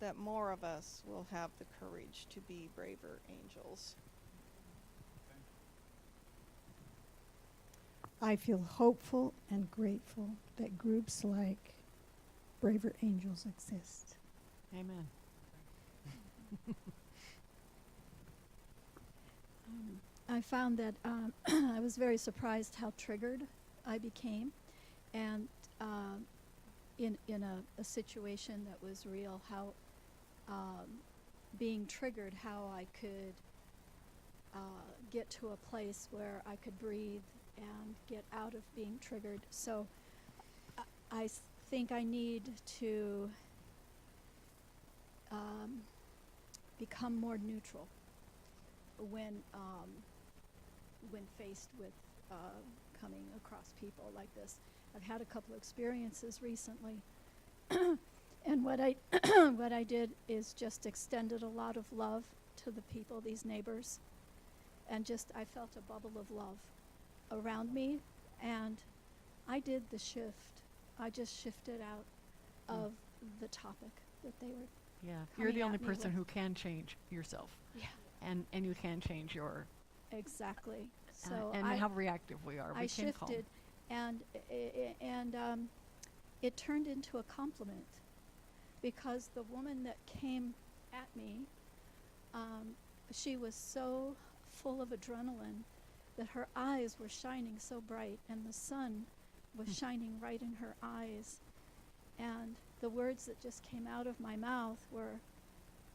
that more of us will have the courage to be braver angels. I feel hopeful and grateful that groups like Braver Angels exist. Amen. I found that I was very surprised how triggered I became, and in a situation that was real, how being triggered, how I could get to a place where I could breathe and get out of being triggered. So I think I need to become more neutral when faced with coming across people like this. I've had a couple experiences recently, and what I what I did is just extended a lot of love to the people, these neighbors, and I felt a bubble of love around me, and I did the shift. I just shifted out of the topic that they were. Yeah, you're the only person with. who can change yourself. Yeah. And you can change your. Exactly. So and how reactive we are. I We can calm. shifted, and it turned into a compliment, because the woman that came at me, she was so full of adrenaline that her eyes were shining so bright, and the sun was shining right in her eyes. And the words that just came out of my mouth were,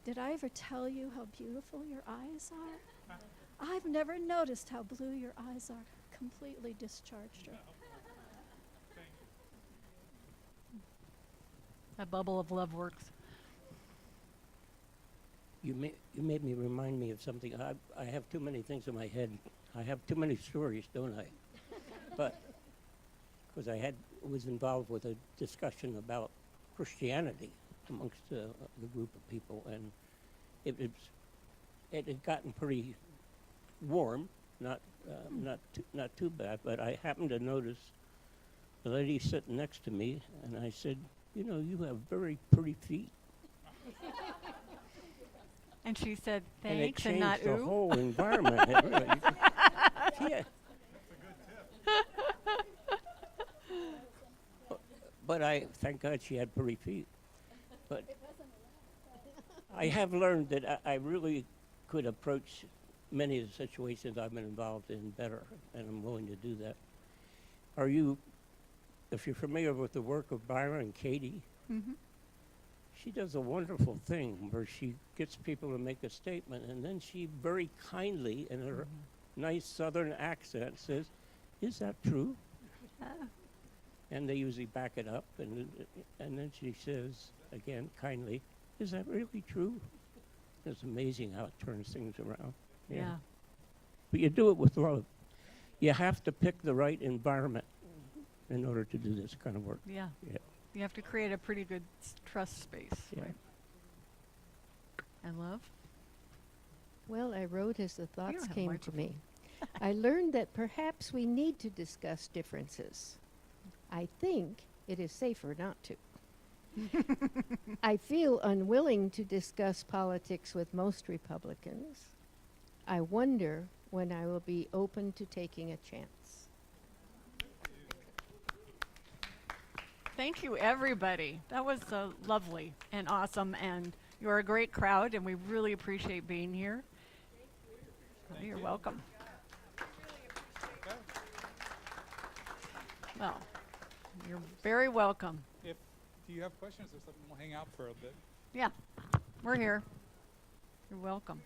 "Did I ever tell you how beautiful your eyes are? I've never noticed how blue your eyes are." Completely discharged her. That bubble of love works. You made me remind me of something. I have too many things in my head. I have too many stories, don't I? But because I was involved with a discussion about Christianity amongst the group of people, and it had gotten pretty warm, not too bad. But I happened to notice the lady sitting next to me, and I said, "You know, you have very pretty feet." And she said, And it "Thanks," and changed not the ooh. whole environment. It really- yeah. But I thank God she had pretty feet. But I have learned that I really could approach many of the situations I've been involved in better, and I'm willing to do that. If you're familiar with the work of Byron Katie, Mm-hmm. she does a wonderful thing where she gets people to make a statement, and then she very kindly, in her nice southern accent, says, "Is that true?" And they usually back it up, and then she says, again, kindly, is that really true? It's amazing how it turns things around. Yeah. But you do it with love. You have to pick the right environment in order to do this kind of work. Yeah. Yeah. You have to create a pretty good trust space. Yeah. Right? And love? Well, I wrote as the don't thoughts have a came to microphone. me. I learned that perhaps we need to discuss differences. I think it is safer not to. I feel unwilling to discuss politics with most Republicans. I wonder when I will be open to taking a chance. Thank you, everybody. That was lovely and awesome, and you're a great crowd, and we really appreciate being here. You're welcome. Well, you're very welcome. Do you have questions or something? We'll hang out for a bit. Yeah, we're here. You're welcome.